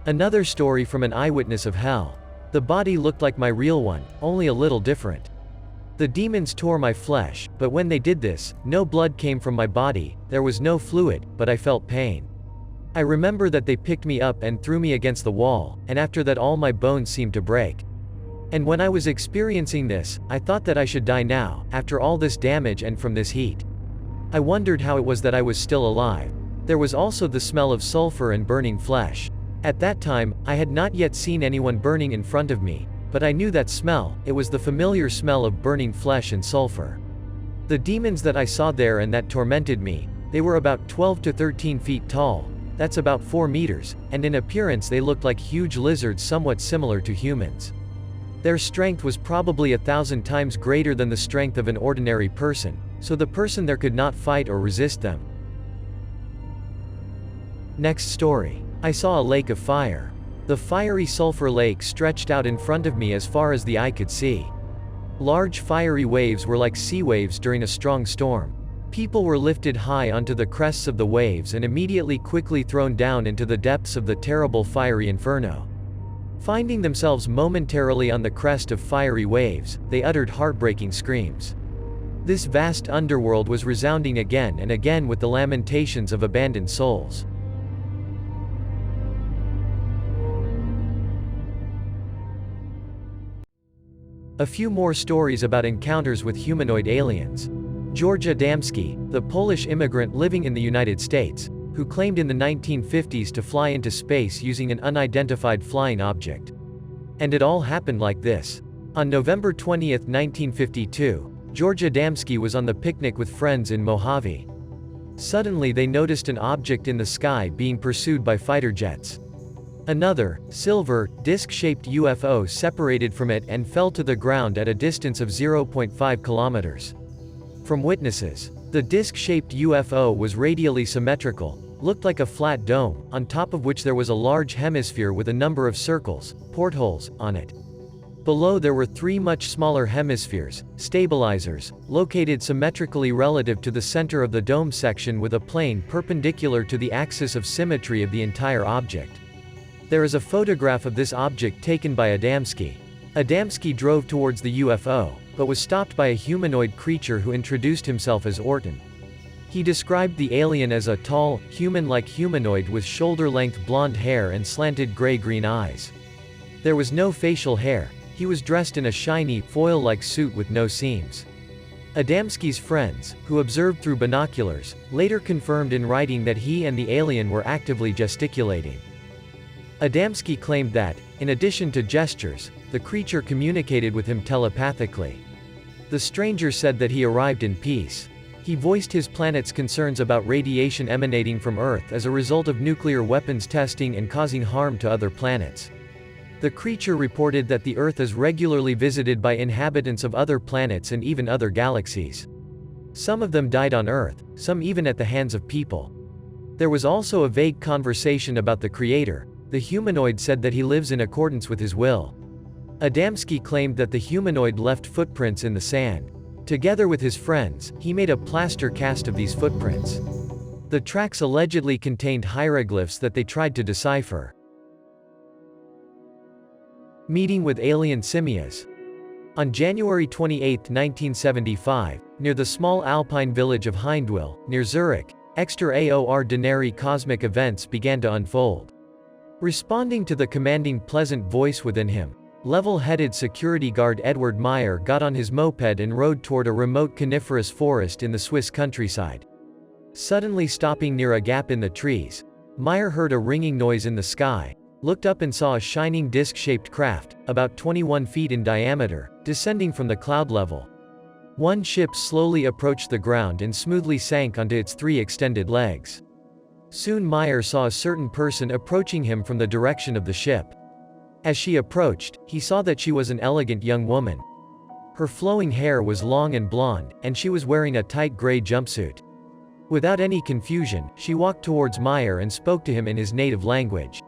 [SPEAKER 1] Another story from an eyewitness of hell. The body looked like my real one, only a little different. The demons tore my flesh, but when they did this, no blood came from my body, there was no fluid, but I felt pain. I remember that they picked me up and threw me against the wall, and after that all my bones seemed to break. And when I was experiencing this, I thought that I should die now, after all this damage and from this heat. I wondered how it was that I was still alive. There was also the smell of sulfur and burning flesh. At that time, I had not yet seen anyone burning in front of me, but I knew that smell, it was the familiar smell of burning flesh and sulfur. The demons that I saw there and that tormented me, they were about 12 to 13 feet tall, that's about 4 meters, and in appearance they looked like huge lizards somewhat similar to humans. Their strength was probably 1,000 times greater than the strength of an ordinary person, so the person there could not fight or resist them. Next story. I saw a lake of fire. The fiery sulfur lake stretched out in front of me as far as the eye could see. Large fiery waves were like sea waves during a strong storm. People were lifted high onto the crests of the waves and immediately quickly thrown down into the depths of the terrible fiery inferno. Finding themselves momentarily on the crest of fiery waves, they uttered heartbreaking screams. This vast underworld was resounding again and again with the lamentations of abandoned souls. A few more stories about encounters with humanoid aliens. George Adamski, the Polish immigrant living in the United States, who claimed in the 1950s to fly into space using an unidentified flying object. And it all happened like this. On November 20, 1952, George Adamski was on the picnic with friends in Mojave. Suddenly they noticed an object in the sky being pursued by fighter jets. Another, silver, disc-shaped UFO separated from it and fell to the ground at a distance of 0.5 kilometers. From witnesses, the disc-shaped UFO was radially symmetrical, looked like a flat dome, on top of which there was a large hemisphere with a number of circles, portholes, on it. Below there were 3 much smaller hemispheres, stabilizers, located symmetrically relative to the center of the dome section with a plane perpendicular to the axis of symmetry of the entire object. There is a photograph of this object taken by Adamski. Adamski drove towards the UFO, but was stopped by a humanoid creature who introduced himself as Orton. He described the alien as a tall, human-like humanoid with shoulder-length blonde hair and slanted gray-green eyes. There was no facial hair. He was dressed in a shiny, foil-like suit with no seams. Adamski's friends, who observed through binoculars, later confirmed in writing that he and the alien were actively gesticulating. Adamski claimed that, in addition to gestures, the creature communicated with him telepathically. The stranger said that he arrived in peace. He voiced his planet's concerns about radiation emanating from Earth as a result of nuclear weapons testing and causing harm to other planets. The creature reported that the Earth is regularly visited by inhabitants of other planets and even other galaxies. Some of them died on Earth, some even at the hands of people. There was also a vague conversation about the creator. The humanoid said that he lives in accordance with his will. Adamski claimed that the humanoid left footprints in the sand. Together with his friends, he made a plaster cast of these footprints. The tracks allegedly contained hieroglyphs that they tried to decipher. Meeting with alien simians. On January 28, 1975, near the small alpine village of Hindwil, near Zurich, extraordinary cosmic events began to unfold. Responding to the commanding pleasant voice within him, level-headed security guard Edward Meyer got on his moped and rode toward a remote coniferous forest in the Swiss countryside. Suddenly stopping near a gap in the trees, Meyer heard a ringing noise in the sky, looked up and saw a shining disc-shaped craft, about 21 feet in diameter, descending from the cloud level. One ship slowly approached the ground and smoothly sank onto its 3 extended legs. Soon Meyer saw a certain person approaching him from the direction of the ship. As she approached, he saw that she was an elegant young woman. Her flowing hair was long and blonde, and she was wearing a tight gray jumpsuit. Without any confusion, she walked towards Meyer and spoke to him in his native language.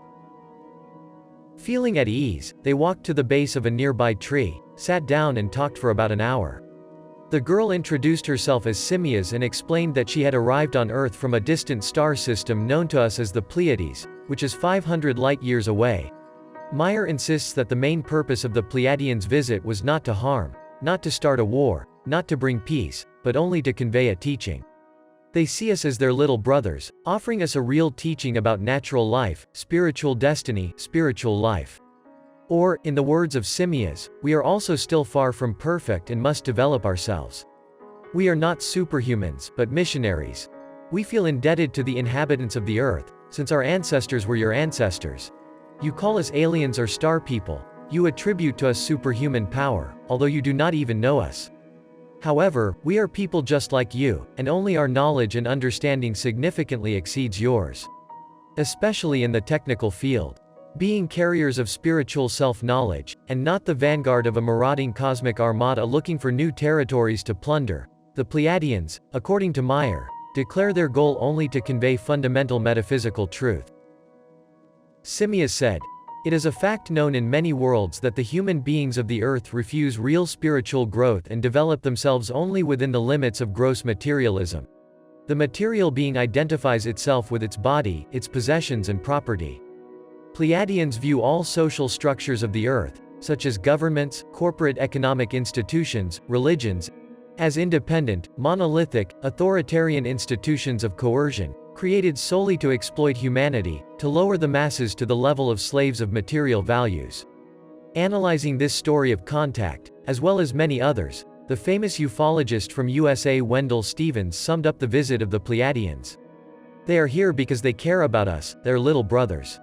[SPEAKER 1] Feeling at ease, they walked to the base of a nearby tree, sat down and talked for about an hour. The girl introduced herself as Simias and explained that she had arrived on Earth from a distant star system known to us as the Pleiades, which is 500 light-years away. Meyer insists that the main purpose of the Pleiadians' visit was not to harm, not to start a war, not to bring peace, but only to convey a teaching. They see us as their little brothers, offering us a real teaching about natural life, spiritual destiny, spiritual life. Or, in the words of Simias, we are also still far from perfect and must develop ourselves. We are not superhumans, but missionaries. We feel indebted to the inhabitants of the Earth, since our ancestors were your ancestors. You call us aliens or star people. You attribute to us superhuman power, although you do not even know us. However, we are people just like you, and only our knowledge and understanding significantly exceeds yours. Especially in the technical field. Being carriers of spiritual self-knowledge, and not the vanguard of a marauding cosmic armada looking for new territories to plunder, the Pleiadians, according to Meyer, declare their goal only to convey fundamental metaphysical truth. Simias said, "It is a fact known in many worlds that the human beings of the Earth refuse real spiritual growth and develop themselves only within the limits of gross materialism. The material being identifies itself with its body, its possessions and property. Pleiadians view all social structures of the Earth, such as governments, corporate economic institutions, religions, as independent, monolithic, authoritarian institutions of coercion, created solely to exploit humanity, to lower the masses to the level of slaves of material values." Analyzing this story of contact, as well as many others, the famous ufologist from USA Wendell Stevens summed up the visit of the Pleiadians. "They are here because they care about us, their little brothers.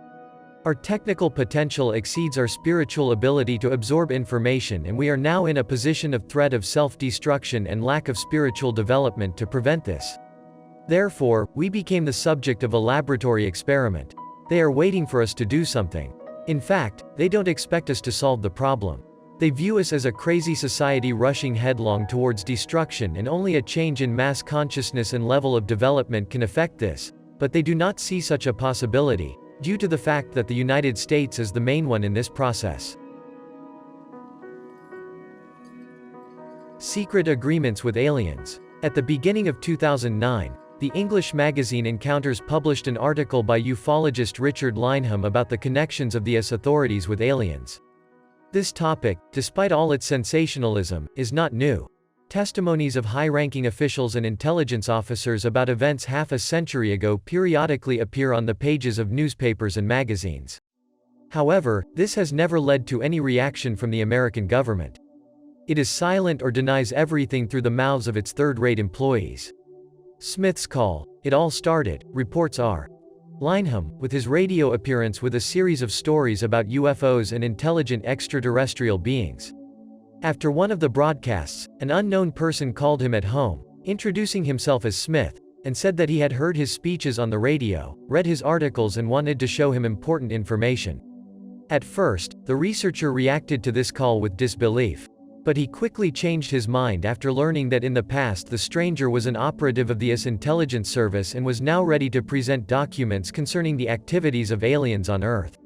[SPEAKER 1] Our technical potential exceeds our spiritual ability to absorb information, and we are now in a position of threat of self-destruction and lack of spiritual development to prevent this. Therefore, we became the subject of a laboratory experiment. They are waiting for us to do something. In fact, they don't expect us to solve the problem. They view us as a crazy society rushing headlong towards destruction, and only a change in mass consciousness and level of development can affect this, but they do not see such a possibility, due to the fact that the United States is the main one in this process." Secret agreements with aliens. At the beginning of 2009, the English magazine Encounters published an article by ufologist Richard Lynham about the connections of the US authorities with aliens. This topic, despite all its sensationalism, is not new. Testimonies of high-ranking officials and intelligence officers about events half a century ago periodically appear on the pages of newspapers and magazines. However, this has never led to any reaction from the American government. It is silent or denies everything through the mouths of its third-rate employees. Smith's Call. It all started, reports R. Lynham, with his radio appearance with a series of stories about UFOs and intelligent extraterrestrial beings. After one of the broadcasts, an unknown person called him at home, introducing himself as Smith, and said that he had heard his speeches on the radio, read his articles and wanted to show him important information. At first, the researcher reacted to this call with disbelief. But he quickly changed his mind after learning that in the past the stranger was an operative of the US intelligence service and was now ready to present documents concerning the activities of aliens on Earth.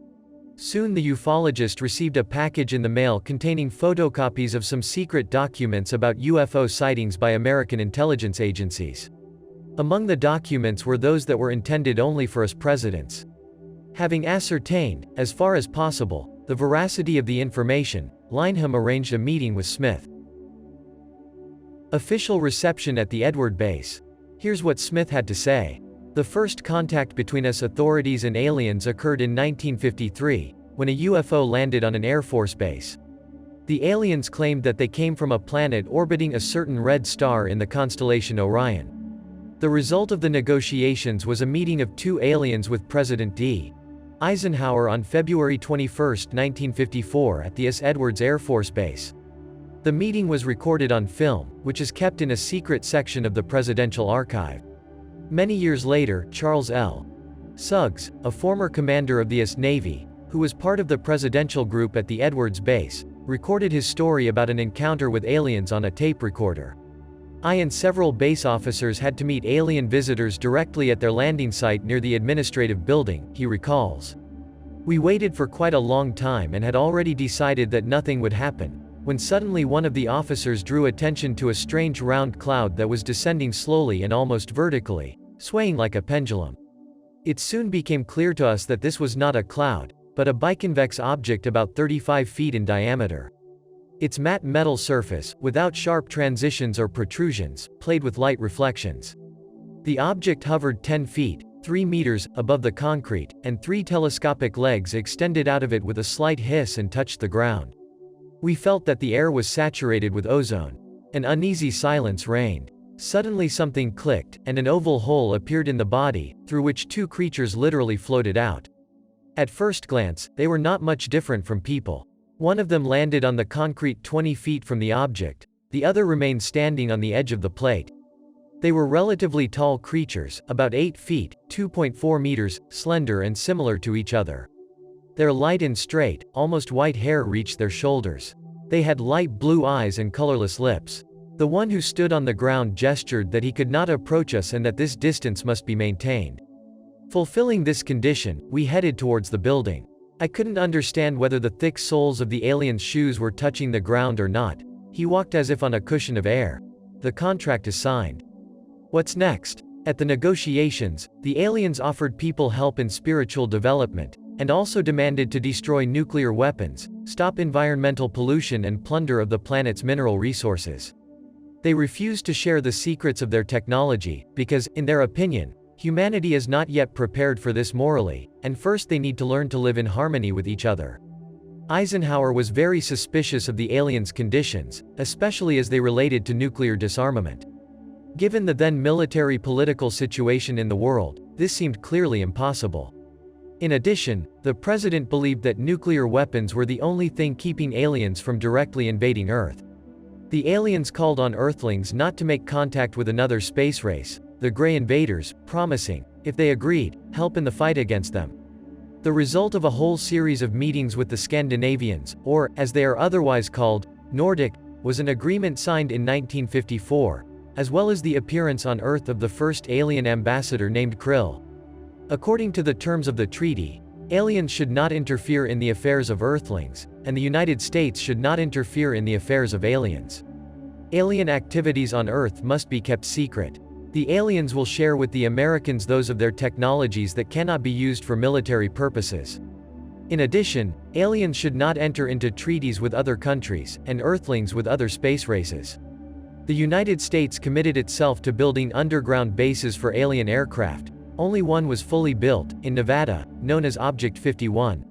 [SPEAKER 1] Soon the ufologist received a package in the mail containing photocopies of some secret documents about UFO sightings by American intelligence agencies. Among the documents were those that were intended only for us presidents. Having ascertained, as far as possible, the veracity of the information, Lineham arranged a meeting with Smith. Official reception at the Edward base. Here's what Smith had to say. The first contact between us authorities and aliens occurred in 1953, when a UFO landed on an Air Force base. The aliens claimed that they came from a planet orbiting a certain red star in the constellation Orion. The result of the negotiations was a meeting of two aliens with President D. Eisenhower on February 21, 1954 at the S. Edwards Air Force Base. The meeting was recorded on film, which is kept in a secret section of the Presidential Archive. Many years later, Charles L. Suggs, a former commander of the US Navy, who was part of the presidential group at the Edwards Base, recorded his story about an encounter with aliens on a tape recorder. I and several base officers had to meet alien visitors directly at their landing site near the administrative building, he recalls. We waited for quite a long time and had already decided that nothing would happen, when suddenly one of the officers drew attention to a strange round cloud that was descending slowly and almost vertically, swaying like a pendulum. It soon became clear to us that this was not a cloud, but a biconvex object about 35 feet in diameter. Its matte metal surface, without sharp transitions or protrusions, played with light reflections. The object hovered 10 feet, 3 meters, above the concrete, and 3 telescopic legs extended out of it with a slight hiss and touched the ground. We felt that the air was saturated with ozone. An uneasy silence reigned. Suddenly something clicked, and an oval hole appeared in the body, through which two creatures literally floated out. At first glance, they were not much different from people. One of them landed on the concrete 20 feet from the object, the other remained standing on the edge of the plate. They were relatively tall creatures, about 8 feet, 2.4 meters, slender and similar to each other. Their light and straight, almost white hair reached their shoulders. They had light blue eyes and colorless lips. The one who stood on the ground gestured that he could not approach us and that this distance must be maintained. Fulfilling this condition, we headed towards the building. I couldn't understand whether the thick soles of the alien's shoes were touching the ground or not. He walked as if on a cushion of air. The contract is signed. What's next? At the negotiations, the aliens offered people help in spiritual development, and also demanded to destroy nuclear weapons, stop environmental pollution and plunder of the planet's mineral resources. They refused to share the secrets of their technology, because, in their opinion, humanity is not yet prepared for this morally, and first they need to learn to live in harmony with each other. Eisenhower was very suspicious of the aliens' conditions, especially as they related to nuclear disarmament. Given the then military-political situation in the world, this seemed clearly impossible. In addition, the president believed that nuclear weapons were the only thing keeping aliens from directly invading Earth. The aliens called on Earthlings not to make contact with another space race, the Grey Invaders, promising, if they agreed, help in the fight against them. The result of a whole series of meetings with the Scandinavians, or, as they are otherwise called, Nordic, was an agreement signed in 1954, as well as the appearance on Earth of the first alien ambassador named Krill. According to the terms of the treaty, aliens should not interfere in the affairs of Earthlings, and the United States should not interfere in the affairs of aliens. Alien activities on Earth must be kept secret. The aliens will share with the Americans those of their technologies that cannot be used for military purposes. In addition, aliens should not enter into treaties with other countries, and Earthlings with other space races. The United States committed itself to building underground bases for alien aircraft. Only one was fully built, in Nevada, known as Object 51.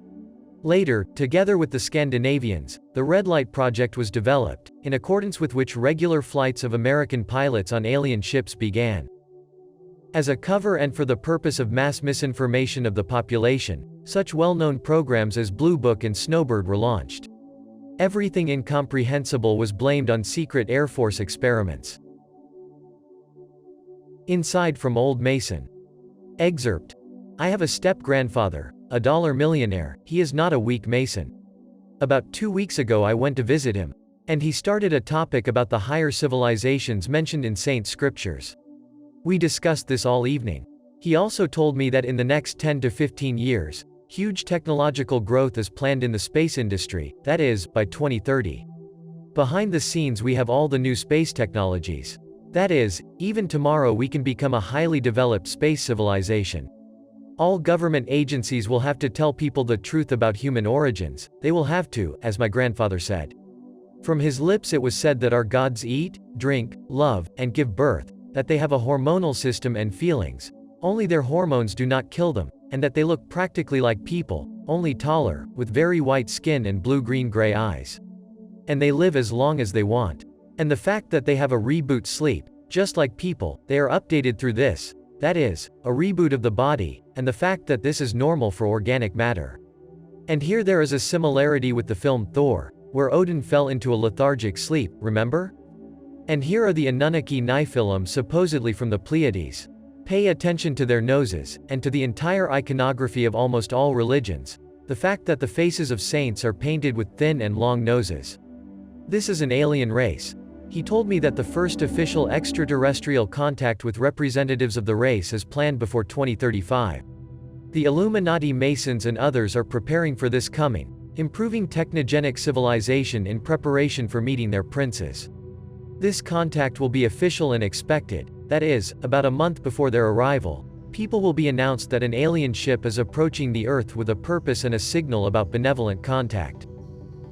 [SPEAKER 1] Later, together with the Scandinavians, the Red Light Project was developed, in accordance with which regular flights of American pilots on alien ships began. As a cover and for the purpose of mass misinformation of the population, such well-known programs as Blue Book and Snowbird were launched. Everything incomprehensible was blamed on secret Air Force experiments. Inside from Old Mason. Excerpt. I have a step-grandfather, a dollar millionaire, he is not a weak Mason. About 2 weeks ago I went to visit him, and he started a topic about the higher civilizations mentioned in saint scriptures. We discussed this all evening. He also told me that in the next 10 to 15 years, huge technological growth is planned in the space industry, that is, by 2030. Behind the scenes we have all the new space technologies. That is, even tomorrow we can become a highly developed space civilization. All government agencies will have to tell people the truth about human origins, they will have to, as my grandfather said. From his lips it was said that our gods eat, drink, love, and give birth, that they have a hormonal system and feelings, only their hormones do not kill them, and that they look practically like people, only taller, with very white skin and blue-green-gray eyes. And they live as long as they want. And the fact that they have a reboot sleep, just like people, they are updated through this, that is, a reboot of the body, and the fact that this is normal for organic matter. And here there is a similarity with the film Thor, where Odin fell into a lethargic sleep, remember? And here are the Anunnaki Nephilim supposedly from the Pleiades. Pay attention to their noses, and to the entire iconography of almost all religions, the fact that the faces of saints are painted with thin and long noses. This is an alien race. He told me that the first official extraterrestrial contact with representatives of the race is planned before 2035. The Illuminati Masons and others are preparing for this coming, improving technogenic civilization in preparation for meeting their princes. This contact will be official and expected, that is, about a month before their arrival, people will be announced that an alien ship is approaching the Earth with a purpose and a signal about benevolent contact.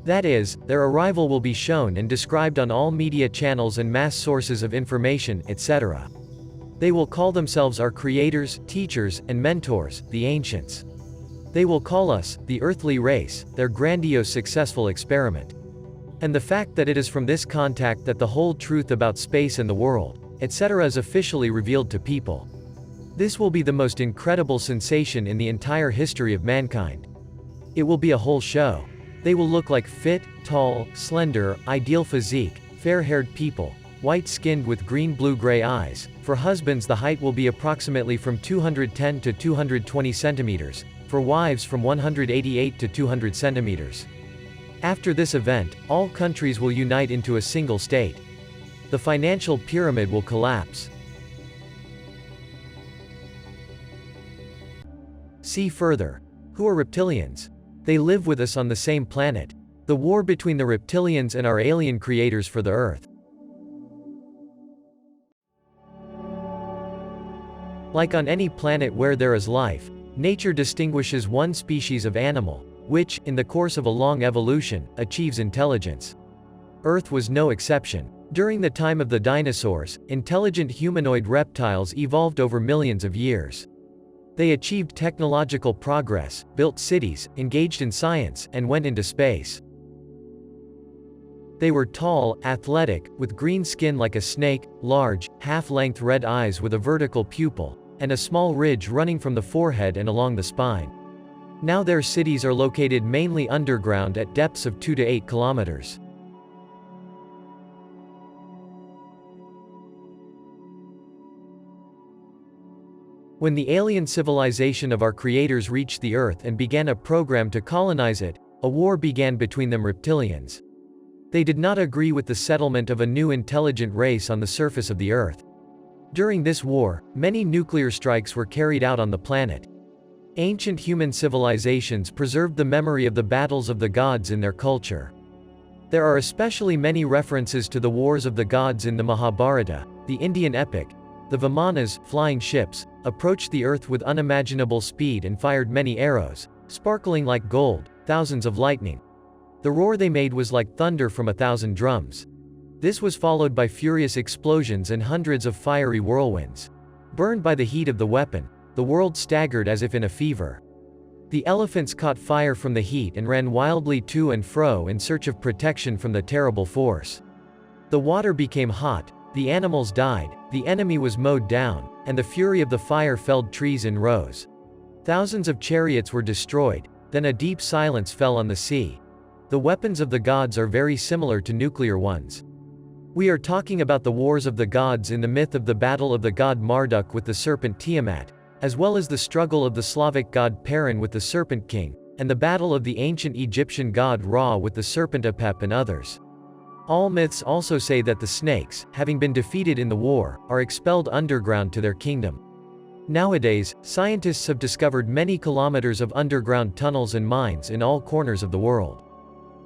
[SPEAKER 1] That is, their arrival will be shown and described on all media channels and mass sources of information, etc. They will call themselves our creators, teachers, and mentors, the ancients. They will call us, the earthly race, their grandiose successful experiment. And the fact that it is from this contact that the whole truth about space and the world, etc. is officially revealed to people. This will be the most incredible sensation in the entire history of mankind. It will be a whole show. They will look like fit, tall, slender, ideal physique, fair-haired people, white-skinned with green-blue-gray eyes. For husbands the height will be approximately from 210 to 220 centimeters, for wives from 188 to 200 centimeters. After this event, all countries will unite into a single state. The financial pyramid will collapse. See further. Who are reptilians? They live with us on the same planet. The war between the reptilians and our alien creators for the Earth. Like on any planet where there is life, nature distinguishes one species of animal, which, in the course of a long evolution, achieves intelligence. Earth was no exception. During the time of the dinosaurs, intelligent humanoid reptiles evolved over millions of years. They achieved technological progress, built cities, engaged in science, and went into space. They were tall, athletic, with green skin like a snake, large, half-length red eyes with a vertical pupil, and a small ridge running from the forehead and along the spine. Now their cities are located mainly underground at depths of 2 to 8 kilometers. When the alien civilization of our creators reached the Earth and began a program to colonize it, a war began between them reptilians. They did not agree with the settlement of a new intelligent race on the surface of the Earth. During this war, many nuclear strikes were carried out on the planet. Ancient human civilizations preserved the memory of the battles of the gods in their culture. There are especially many references to the wars of the gods in the Mahabharata, the Indian epic. The Vimanas, flying ships, approached the Earth with unimaginable speed and fired many arrows, sparkling like gold, thousands of lightning. The roar they made was like thunder from 1,000 drums. This was followed by furious explosions and hundreds of fiery whirlwinds. Burned by the heat of the weapon, the world staggered as if in a fever. The elephants caught fire from the heat and ran wildly to and fro in search of protection from the terrible force. The water became hot, the animals died, the enemy was mowed down, and the fury of the fire felled trees in rows. Thousands of chariots were destroyed, then a deep silence fell on the sea. The weapons of the gods are very similar to nuclear ones. We are talking about the wars of the gods in the myth of the battle of the god Marduk with the serpent Tiamat, as well as the struggle of the Slavic god Perun with the Serpent King, and the battle of the ancient Egyptian god Ra with the serpent Apep and others. All myths also say that the snakes, having been defeated in the war, are expelled underground to their kingdom. Nowadays, scientists have discovered many kilometers of underground tunnels and mines in all corners of the world.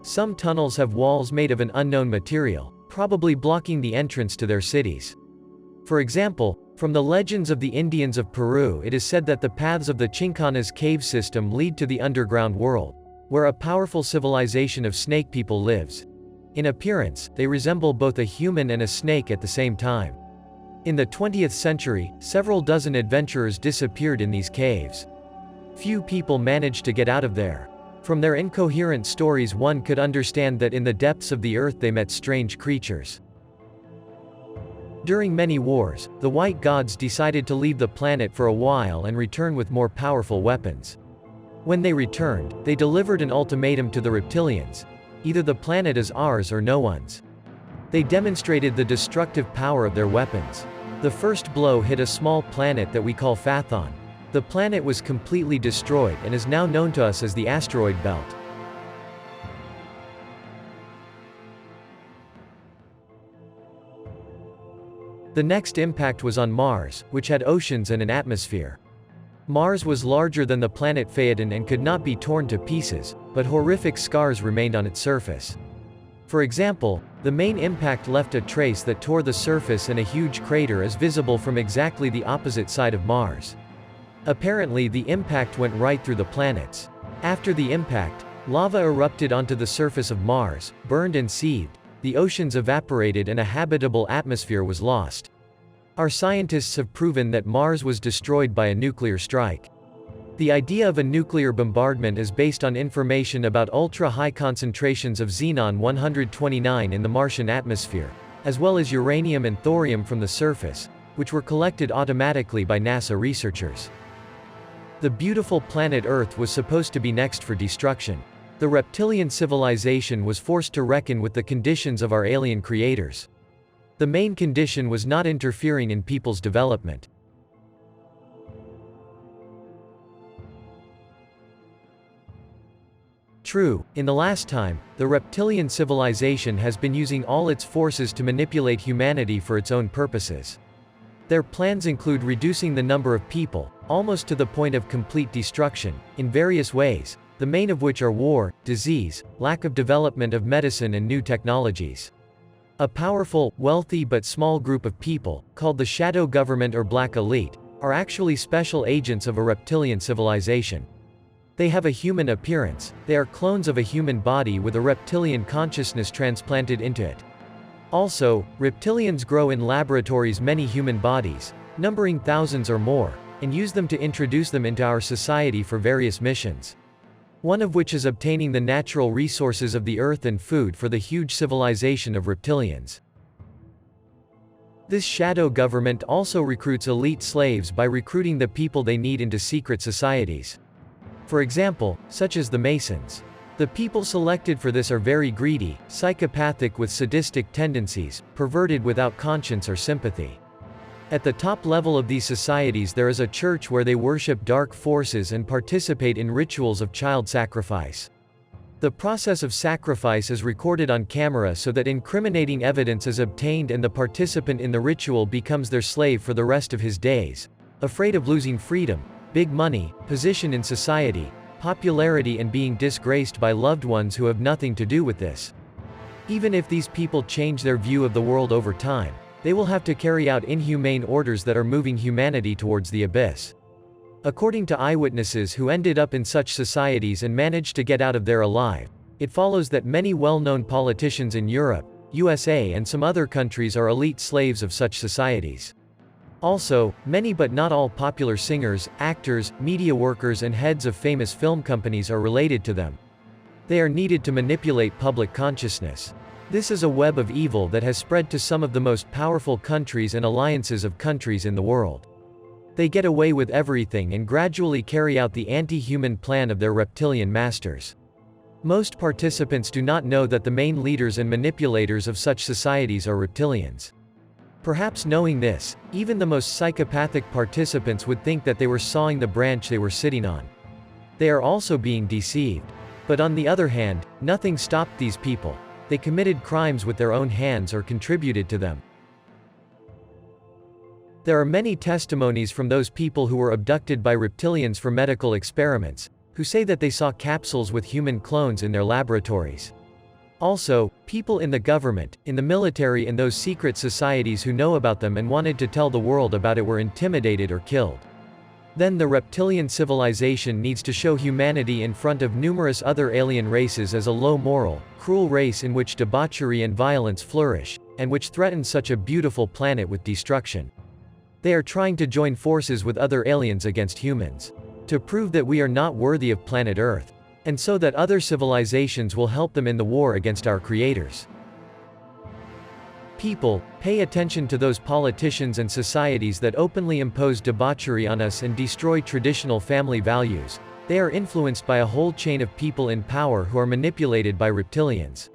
[SPEAKER 1] Some tunnels have walls made of an unknown material, probably blocking the entrance to their cities. For example, from the legends of the Indians of Peru, it is said that the paths of the Chincanas cave system lead to the underground world, where a powerful civilization of snake people lives. In appearance, they resemble both a human and a snake at the same time. In the 20th century, several dozen adventurers disappeared in these caves. Few people managed to get out of there. From their incoherent stories one could understand that in the depths of the earth they met strange creatures. During many wars, the white gods decided to leave the planet for a while and return with more powerful weapons. When they returned, they delivered an ultimatum to the reptilians: either the planet is ours or no one's. They demonstrated the destructive power of their weapons. The first blow hit a small planet that we call Phathon. The planet was completely destroyed and is now known to us as the asteroid belt. The next impact was on Mars, which had oceans and an atmosphere. Mars was larger than the planet Phaethon and could not be torn to pieces, but horrific scars remained on its surface. For example, the main impact left a trace that tore the surface, and a huge crater is visible from exactly the opposite side of Mars. Apparently the impact went right through the planets. After the impact, lava erupted onto the surface of Mars, burned and seethed, the oceans evaporated and a habitable atmosphere was lost. Our scientists have proven that Mars was destroyed by a nuclear strike. The idea of a nuclear bombardment is based on information about ultra-high concentrations of xenon-129 in the Martian atmosphere, as well as uranium and thorium from the surface, which were collected automatically by NASA researchers. The beautiful planet Earth was supposed to be next for destruction. The reptilian civilization was forced to reckon with the conditions of our alien creators. The main condition was not interfering in people's development. True, in the last time, the reptilian civilization has been using all its forces to manipulate humanity for its own purposes. Their plans include reducing the number of people, almost to the point of complete destruction, in various ways, the main of which are war, disease, lack of development of medicine and new technologies. A powerful, wealthy but small group of people, called the shadow government or black elite, are actually special agents of a reptilian civilization. They have a human appearance, they are clones of a human body with a reptilian consciousness transplanted into it. Also, reptilians grow in laboratories many human bodies, numbering thousands or more, and use them to introduce them into our society for various missions. One of which is obtaining the natural resources of the earth and food for the huge civilization of reptilians. This shadow government also recruits elite slaves by recruiting the people they need into secret societies. For example, such as the Masons. The people selected for this are very greedy, psychopathic with sadistic tendencies, perverted without conscience or sympathy. At the top level of these societies there is a church where they worship dark forces and participate in rituals of child sacrifice. The process of sacrifice is recorded on camera so that incriminating evidence is obtained and the participant in the ritual becomes their slave for the rest of his days, afraid of losing freedom, big money, position in society, popularity and being disgraced by loved ones who have nothing to do with this. Even if these people change their view of the world over time, they will have to carry out inhumane orders that are moving humanity towards the abyss. According to eyewitnesses who ended up in such societies and managed to get out of there alive, it follows that many well-known politicians in Europe, USA and some other countries are elite slaves of such societies. Also, many but not all popular singers, actors, media workers and heads of famous film companies are related to them. They are needed to manipulate public consciousness. This is a web of evil that has spread to some of the most powerful countries and alliances of countries in the world. They get away with everything and gradually carry out the anti-human plan of their reptilian masters. Most participants do not know that the main leaders and manipulators of such societies are reptilians. Perhaps knowing this, even the most psychopathic participants would think that they were sawing the branch they were sitting on. They are also being deceived. But on the other hand, nothing stopped these people. They committed crimes with their own hands or contributed to them. There are many testimonies from those people who were abducted by reptilians for medical experiments, who say that they saw capsules with human clones in their laboratories. Also, people in the government, in the military and those secret societies who know about them and wanted to tell the world about it were intimidated or killed. Then the reptilian civilization needs to show humanity in front of numerous other alien races as a low moral, cruel race in which debauchery and violence flourish, and which threatens such a beautiful planet with destruction. They are trying to join forces with other aliens against humans, to prove that we are not worthy of planet Earth, and so that other civilizations will help them in the war against our creators. People, pay attention to those politicians and societies that openly impose debauchery on us and destroy traditional family values. They are influenced by a whole chain of people in power who are manipulated by reptilians.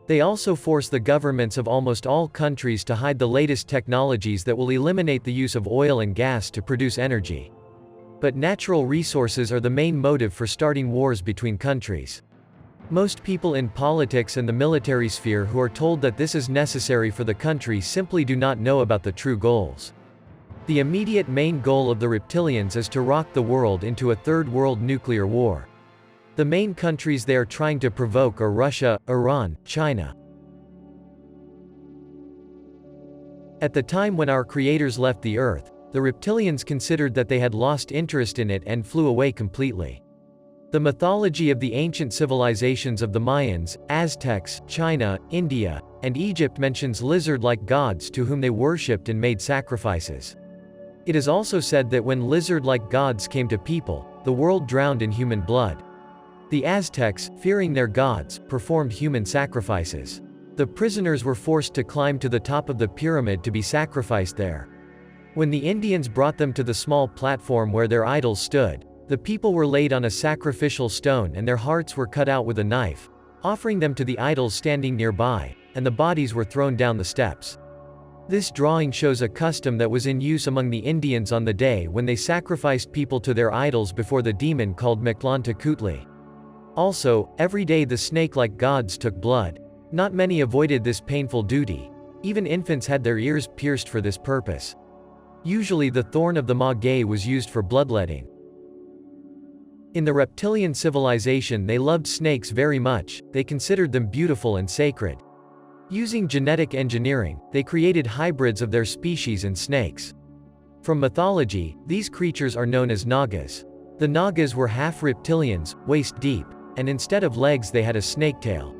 [SPEAKER 1] They also force the governments of almost all countries to hide the latest technologies that will eliminate the use of oil and gas to produce energy. But natural resources are the main motive for starting wars between countries. Most people in politics and the military sphere who are told that this is necessary for the country simply do not know about the true goals. The immediate main goal of the reptilians is to rock the world into a third world nuclear war. The main countries they are trying to provoke are Russia, Iran, China. At the time when our creators left the Earth, the reptilians considered that they had lost interest in it and flew away completely. The mythology of the ancient civilizations of the Mayans, Aztecs, China, India, and Egypt mentions lizard-like gods to whom they worshipped and made sacrifices. It is also said that when lizard-like gods came to people, the world drowned in human blood. The Aztecs, fearing their gods, performed human sacrifices. The prisoners were forced to climb to the top of the pyramid to be sacrificed there. When the Indians brought them to the small platform where their idols stood, the people were laid on a sacrificial stone and their hearts were cut out with a knife, offering them to the idols standing nearby, and the bodies were thrown down the steps. This drawing shows a custom that was in use among the Indians on the day when they sacrificed people to their idols before the demon called Mictlantecutli. Also, every day the snake-like gods took blood. Not many avoided this painful duty. Even infants had their ears pierced for this purpose. Usually the thorn of the maguey was used for bloodletting. In the reptilian civilization they loved snakes very much, they considered them beautiful and sacred. Using genetic engineering, they created hybrids of their species and snakes. From mythology, these creatures are known as Nagas. The Nagas were half reptilians, waist deep, and instead of legs they had a snake tail.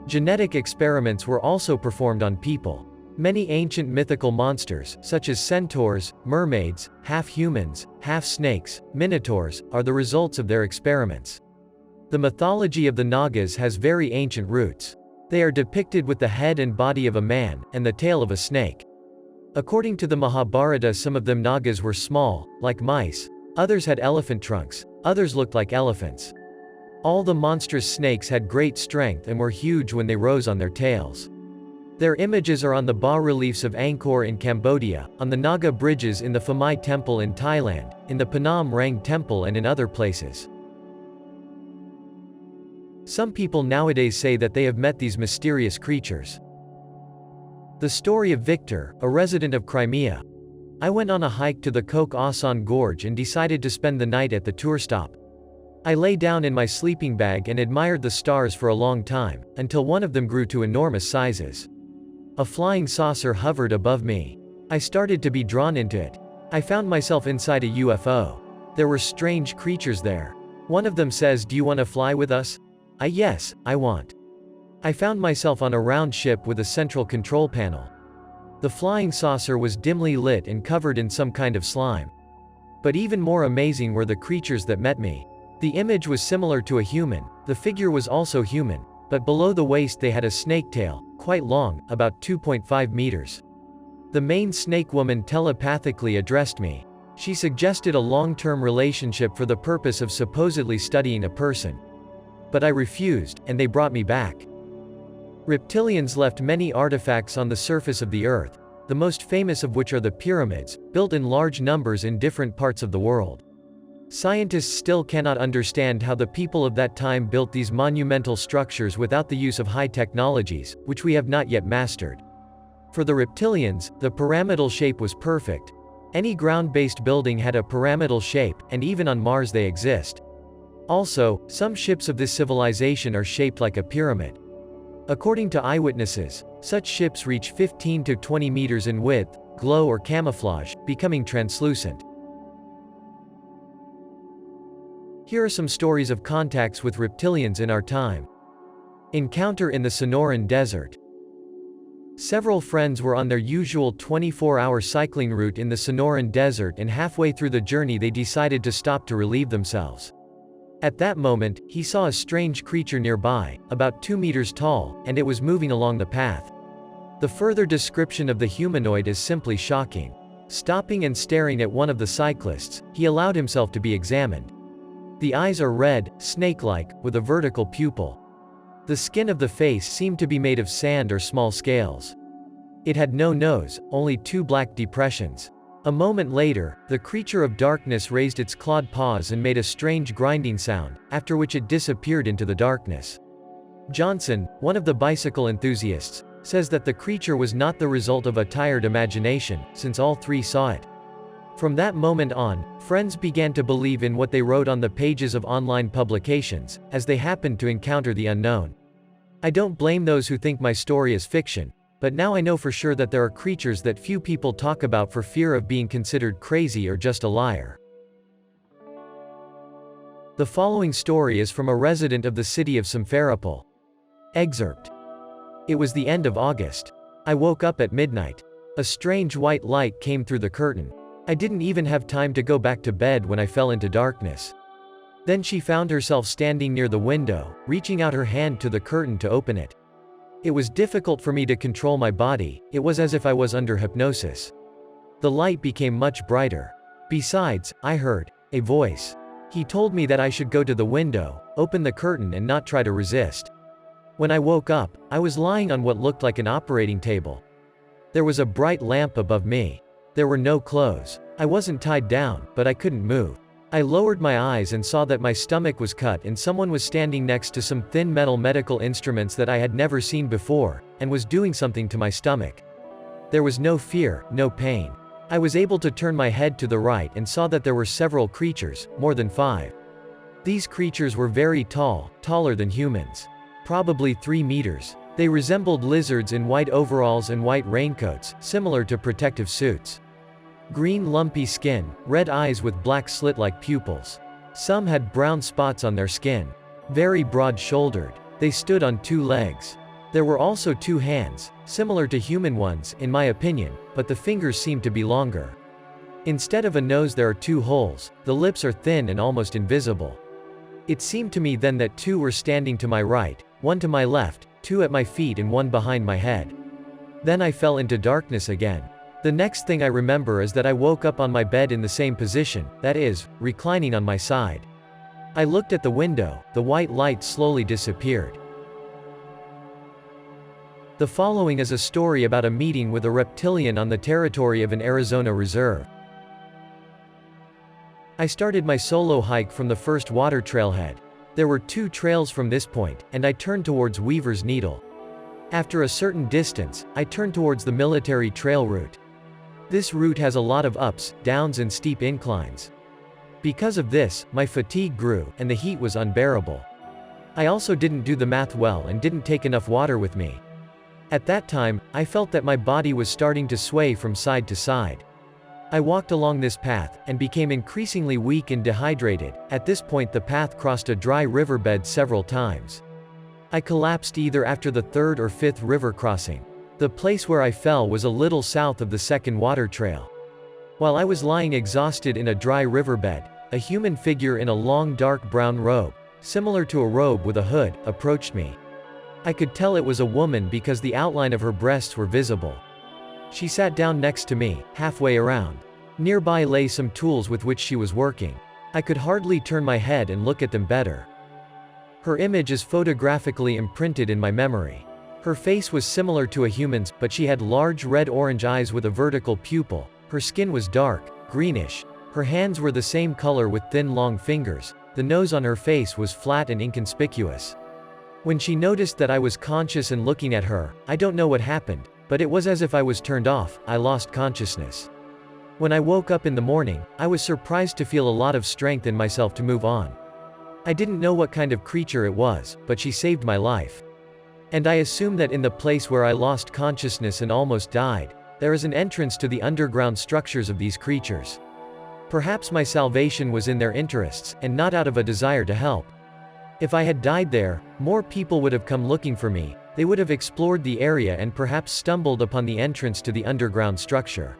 [SPEAKER 1] Genetic experiments were also performed on people. Many ancient mythical monsters, such as centaurs, mermaids, half-humans, half-snakes, minotaurs, are the results of their experiments. The mythology of the Nagas has very ancient roots. They are depicted with the head and body of a man, and the tail of a snake. According to the Mahabharata, some of them Nagas were small, like mice, others had elephant trunks, others looked like elephants. All the monstrous snakes had great strength and were huge when they rose on their tails. Their images are on the bas-reliefs of Angkor in Cambodia, on the Naga bridges in the Phamai Temple in Thailand, in the Phnom Rang Temple and in other places. Some people nowadays say that they have met these mysterious creatures. The story of Victor, a resident of Crimea. I went on a hike to the Kok Asan Gorge and decided to spend the night at the tour stop. I lay down in my sleeping bag and admired the stars for a long time, until one of them grew to enormous sizes. A flying saucer hovered above me. I started to be drawn into it. I found myself inside a UFO. There were strange creatures there. One of them says, "Do you want to fly with us?" Yes, I want. I found myself on a round ship with a central control panel. The flying saucer was dimly lit and covered in some kind of slime. But even more amazing were the creatures that met me. The image was similar to a human, the figure was also human, but below the waist they had a snake tail, quite long, about 2.5 meters. The main snake woman telepathically addressed me. She suggested a long-term relationship for the purpose of supposedly studying a person. But I refused, and they brought me back. Reptilians left many artifacts on the surface of the Earth. the most famous of which are the pyramids, built in large numbers in different parts of the world. Scientists still cannot understand how the people of that time built these monumental structures without the use of high technologies, which we have not yet mastered. For the reptilians, the pyramidal shape was perfect. Any ground-based building had a pyramidal shape, and even on Mars they exist. Also, some ships of this civilization are shaped like a pyramid. According to eyewitnesses, such ships reach 15 to 20 meters in width, glow or camouflage, becoming translucent. Here are some stories of contacts with reptilians in our time. Encounter in the Sonoran Desert. Several friends were on their usual 24-hour cycling route in the Sonoran Desert, and halfway through the journey they decided to stop to relieve themselves. At that moment, he saw a strange creature nearby, about 2 meters tall, and it was moving along the path. The further description of the humanoid is simply shocking. Stopping and staring at one of the cyclists, he allowed himself to be examined. The eyes are red, snake-like, with a vertical pupil. The skin of the face seemed to be made of sand or small scales. It had no nose, only 2 black depressions. A moment later, the creature of darkness raised its clawed paws and made a strange grinding sound, after which it disappeared into the darkness. Johnson, one of the bicycle enthusiasts, says that the creature was not the result of a tired imagination, since all 3 saw it. From that moment on, friends began to believe in what they wrote on the pages of online publications, as they happened to encounter the unknown. I don't blame those who think my story is fiction, but now I know for sure that there are creatures that few people talk about for fear of being considered crazy or just a liar. The following story is from a resident of the city of Simferopol. Excerpt. It was the end of August. I woke up at midnight. A strange white light came through the curtain. I didn't even have time to go back to bed when I fell into darkness. Then she found herself standing near the window, reaching out her hand to the curtain to open it. It was difficult for me to control my body, it was as if I was under hypnosis. The light became much brighter. Besides, I heard a voice. He told me that I should go to the window, open the curtain and not try to resist. When I woke up, I was lying on what looked like an operating table. There was a bright lamp above me. There were no clothes. I wasn't tied down, but I couldn't move. I lowered my eyes and saw that my stomach was cut and someone was standing next to some thin metal medical instruments that I had never seen before, and was doing something to my stomach. There was no fear, no pain. I was able to turn my head to the right and saw that there were several creatures, more than 5. These creatures were very tall, taller than humans. Probably 3 meters. They resembled lizards in white overalls and white raincoats, similar to protective suits. Green lumpy skin, red eyes with black slit-like pupils. Some had brown spots on their skin. Very broad-shouldered. They stood on 2 legs. There were also 2 hands, similar to human ones, in my opinion, but the fingers seemed to be longer. Instead of a nose there are 2 holes, the lips are thin and almost invisible. It seemed to me then that 2 were standing to my right, 1 to my left, 2 at my feet and 1 behind my head. Then I fell into darkness again. The next thing I remember is that I woke up on my bed in the same position, that is, reclining on my side. I looked at the window, the white light slowly disappeared. The following is a story about a meeting with a reptilian on the territory of an Arizona reserve. I started my solo hike from the first water trailhead. There were 2 trails from this point, and I turned towards Weaver's Needle. After a certain distance, I turned towards the military trail route. This route has a lot of ups, downs and steep inclines. Because of this, my fatigue grew, and the heat was unbearable. I also didn't do the math well and didn't take enough water with me. At that time, I felt that my body was starting to sway from side to side. I walked along this path, and became increasingly weak and dehydrated. At this point the path crossed a dry riverbed several times. I collapsed either after the 3rd or 5th river crossing. The place where I fell was a little south of the second water trail. While I was lying exhausted in a dry riverbed, a human figure in a long dark brown robe, similar to a robe with a hood, approached me. I could tell it was a woman because the outline of her breasts were visible. She sat down next to me, halfway around. Nearby lay some tools with which she was working. I could hardly turn my head and look at them better. Her image is photographically imprinted in my memory. Her face was similar to a human's, but she had large red-orange eyes with a vertical pupil. Her skin was dark, greenish. Her hands were the same color with thin long fingers. The nose on her face was flat and inconspicuous. When she noticed that I was conscious and looking at her, I don't know what happened, but it was as if I was turned off. I lost consciousness. When I woke up in the morning, I was surprised to feel a lot of strength in myself to move on. I didn't know what kind of creature it was, but she saved my life. And I assume that in the place where I lost consciousness and almost died, there is an entrance to the underground structures of these creatures. Perhaps my salvation was in their interests, and not out of a desire to help. If I had died there, more people would have come looking for me. They would have explored the area and perhaps stumbled upon the entrance to the underground structure.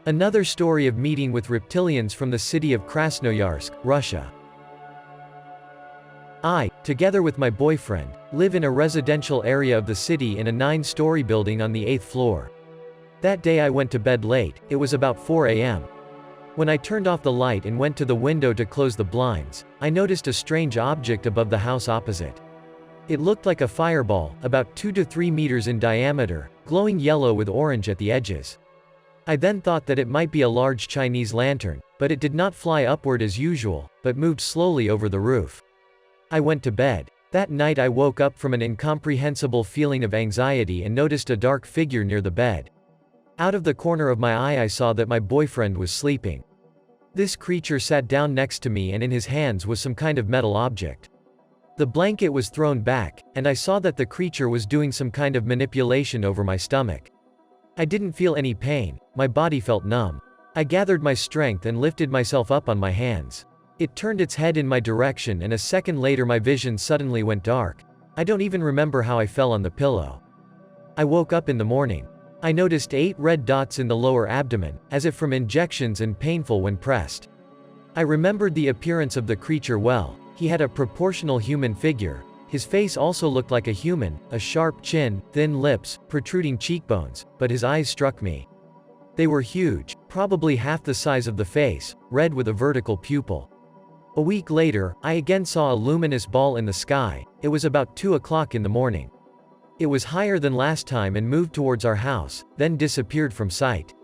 [SPEAKER 1] Another story of meeting with reptilians from the city of Krasnoyarsk, Russia. I, together with my boyfriend, live in a residential area of the city in a 9-story building on the 8th floor. That day I went to bed late. It was about 4 a.m. When I turned off the light and went to the window to close the blinds, I noticed a strange object above the house opposite. It looked like a fireball, about 2 to 3 meters in diameter, glowing yellow with orange at the edges. I then thought that it might be a large Chinese lantern, but it did not fly upward as usual, but moved slowly over the roof. I went to bed. That night I woke up from an incomprehensible feeling of anxiety and noticed a dark figure near the bed. Out of the corner of my eye I saw that my boyfriend was sleeping. This creature sat down next to me and in his hands was some kind of metal object. The blanket was thrown back, and I saw that the creature was doing some kind of manipulation over my stomach. I didn't feel any pain, my body felt numb. I gathered my strength and lifted myself up on my hands. It turned its head in my direction and a second later my vision suddenly went dark. I don't even remember how I fell on the pillow. I woke up in the morning. I noticed 8 red dots in the lower abdomen, as if from injections and painful when pressed. I remembered the appearance of the creature well. He had a proportional human figure. His face also looked like a human, a sharp chin, thin lips, protruding cheekbones, but his eyes struck me. They were huge, probably half the size of the face, red with a vertical pupil. A week later, I again saw a luminous ball in the sky. It was about 2 o'clock in the morning. It was higher than last time and moved towards our house, then disappeared from sight.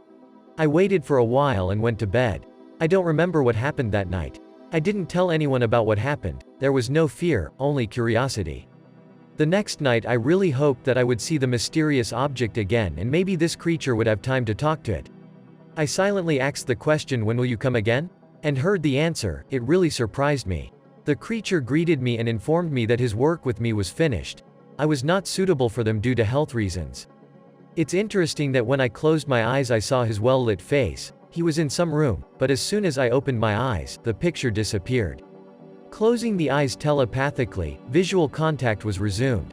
[SPEAKER 1] I waited for a while and went to bed. I don't remember what happened that night. I didn't tell anyone about what happened. There was no fear, only curiosity. The next night I really hoped that I would see the mysterious object again and maybe this creature would have time to talk to it. I silently asked the question, "When will you come again?" and heard the answer. It really surprised me. The creature greeted me and informed me that his work with me was finished. I was not suitable for them due to health reasons. It's interesting that when I closed my eyes I saw his well-lit face. He was in some room, but as soon as I opened my eyes, the picture disappeared. Closing the eyes telepathically, visual contact was resumed.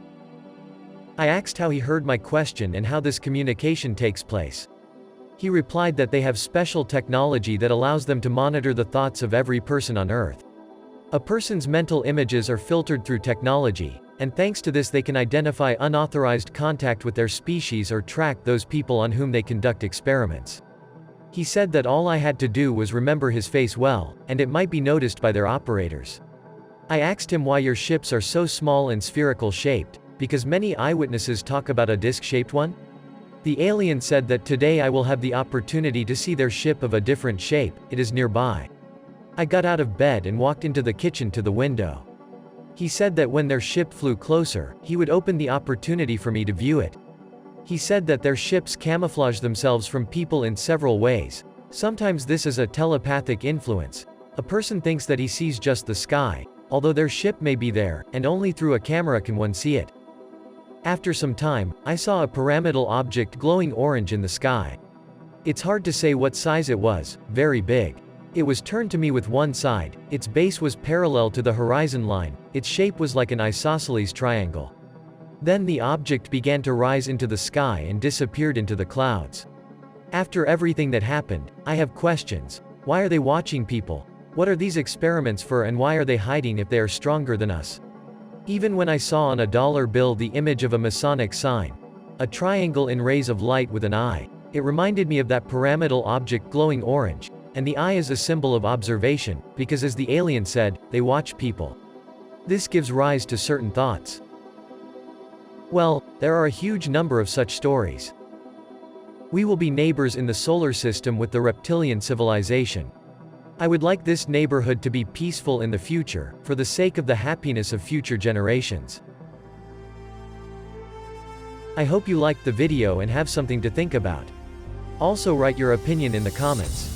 [SPEAKER 1] I asked how he heard my question and how this communication takes place. He replied that they have special technology that allows them to monitor the thoughts of every person on Earth. A person's mental images are filtered through technology, and thanks to this they can identify unauthorized contact with their species or track those people on whom they conduct experiments. He said that all I had to do was remember his face well, and it might be noticed by their operators. I asked him why your ships are so small and spherical shaped, because many eyewitnesses talk about a disc-shaped one. The alien said that today I will have the opportunity to see their ship of a different shape. It is nearby. I got out of bed and walked into the kitchen to the window. He said that when their ship flew closer, he would open the opportunity for me to view it. He said that their ships camouflage themselves from people in several ways. Sometimes this is a telepathic influence. A person thinks that he sees just the sky, although their ship may be there, and only through a camera can one see it. After some time, I saw a pyramidal object glowing orange in the sky. It's hard to say what size it was, very big. It was turned to me with one side, its base was parallel to the horizon line, its shape was like an isosceles triangle. Then the object began to rise into the sky and disappeared into the clouds. After everything that happened, I have questions. Why are they watching people? What are these experiments for and why are they hiding if they are stronger than us? Even when I saw on a dollar bill the image of a Masonic sign, a triangle in rays of light with an eye, it reminded me of that pyramidal object glowing orange, and the eye is a symbol of observation, because as the alien said, they watch people. This gives rise to certain thoughts. Well, there are a huge number of such stories. We will be neighbors in the solar system with the reptilian civilization. I would like this neighborhood to be peaceful in the future, for the sake of the happiness of future generations. I hope you liked the video and have something to think about. Also write your opinion in the comments.